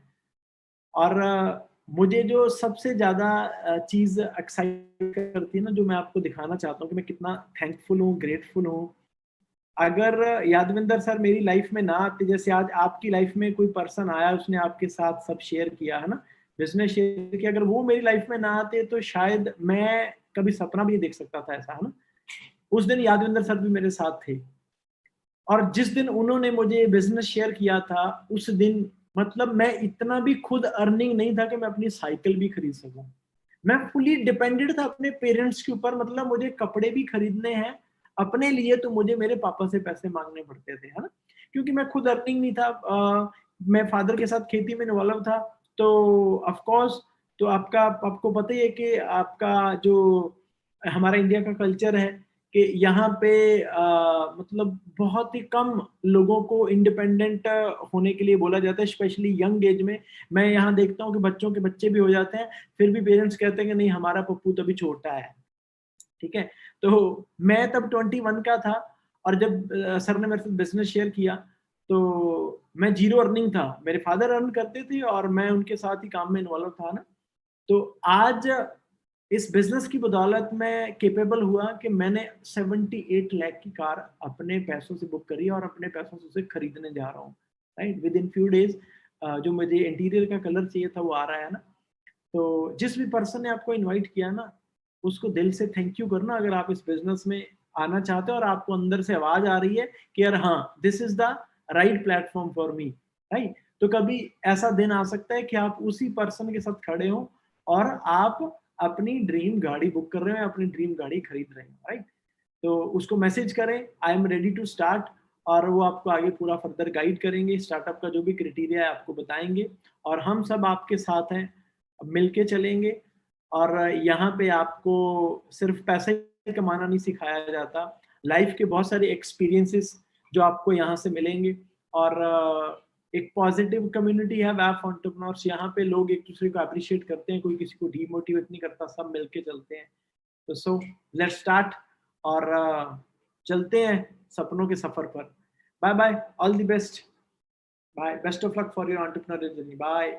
और मुझे जो सबसे ज्यादा चीज एक्साइट करती है ना, जो मैं आपको दिखाना चाहता हूँ कि मैं कितना थैंकफुल हूँ, ग्रेटफुल हूँ। अगर यादविंदर सर मेरी लाइफ में ना आते, जैसे आज आपकी लाइफ में कोई पर्सन आया, उसने आपके साथ सब शेयर किया है ना, बिजनेस शेयर किया, अगर वो मेरी लाइफ में ना आते तो शायद मैं कभी सपना भी नहीं देख सकता था ऐसा, है ना। उस दिन यादविंदर सर भी मेरे साथ थे, और जिस दिन उन्होंने मुझे बिजनेस शेयर किया था, उस दिन मतलब मैं इतना भी खुद अर्निंग नहीं था कि मैं अपनी साइकिल भी खरीद सकूं। मैं फुली डिपेंडेंट था अपने पेरेंट्स के ऊपर, मतलब मुझे कपड़े भी खरीदने हैं अपने लिए तो मुझे मेरे पापा से पैसे मांगने पड़ते थे, है ना, क्योंकि मैं खुद अर्निंग नहीं था। मैं फादर के साथ खेती में इन्वॉल्व था, तो ऑफ कोर्स, तो आपको पता ही है कि आपका जो हमारा इंडिया का कल्चर है कि यहाँ पे मतलब बहुत ही कम लोगों को इंडिपेंडेंट होने के लिए बोला जाता है, स्पेशली यंग एज में। मैं यहाँ देखता हूँ कि बच्चों के बच्चे भी हो जाते हैं, फिर भी पेरेंट्स कहते हैं कि नहीं हमारा पप्पू तो अभी छोटा है, ठीक है। तो मैं तब 21 का था, और जब सर ने मेरे साथ बिजनेस शेयर किया तो मैं जीरो अर्निंग था, मेरे फादर अर्न करते थे और मैं उनके साथ ही काम में इन्वॉल्व था ना। तो आज इस बिजनेस की बदौलत मैं केपेबल हुआ कि मैंने 78 लाख की कार अपने पैसों से बुक करी और अपने पैसों से उसे खरीदने जा रहा हूँ, right, with in few days. जो मुझे इंटीरियर का कलर चाहिए था वो आ रहा है ना। तो जिस भी पर्सन ने आपको इनवाइट किया ना, उसको दिल से थैंक यू करना अगर आप इस बिजनेस में आना चाहते हो और आपको अंदर से आवाज आ रही है कि यार हाँ this is the right platform for me, right. तो कभी ऐसा दिन आ सकता है कि आप उसी पर्सन के साथ खड़े हो और आप अपनी ड्रीम गाड़ी बुक कर रहे हो, अपनी ड्रीम गाड़ी खरीद रहे हो, राइट। तो उसको मैसेज करें I am ready to start, और वो आपको आगे पूरा फर्दर गाइड करेंगे, स्टार्टअप का जो भी क्राइटेरिया है आपको बताएंगे, और हम सब आपके साथ हैं, मिलके चलेंगे। और यहाँ पे आपको सिर्फ पैसे ही कमाना नहीं सिखाया जाता, लाइफ के बहुत सारे एक्सपीरियंसेस जो आपको यहाँ से मिलेंगे। और एक पॉजिटिव कम्युनिटी है वैप एंटरप्रेन्योर्स, यहाँ पे लोग एक दूसरे को अप्रिशिएट करते हैं, कोई किसी को डीमोटिवेट नहीं करता, सब मिलके चलते हैं। तो सो लेट्स स्टार्ट, और चलते हैं सपनों के सफर पर। Bye bye, all the best, bye, best of luck for your entrepreneurial journey, bye.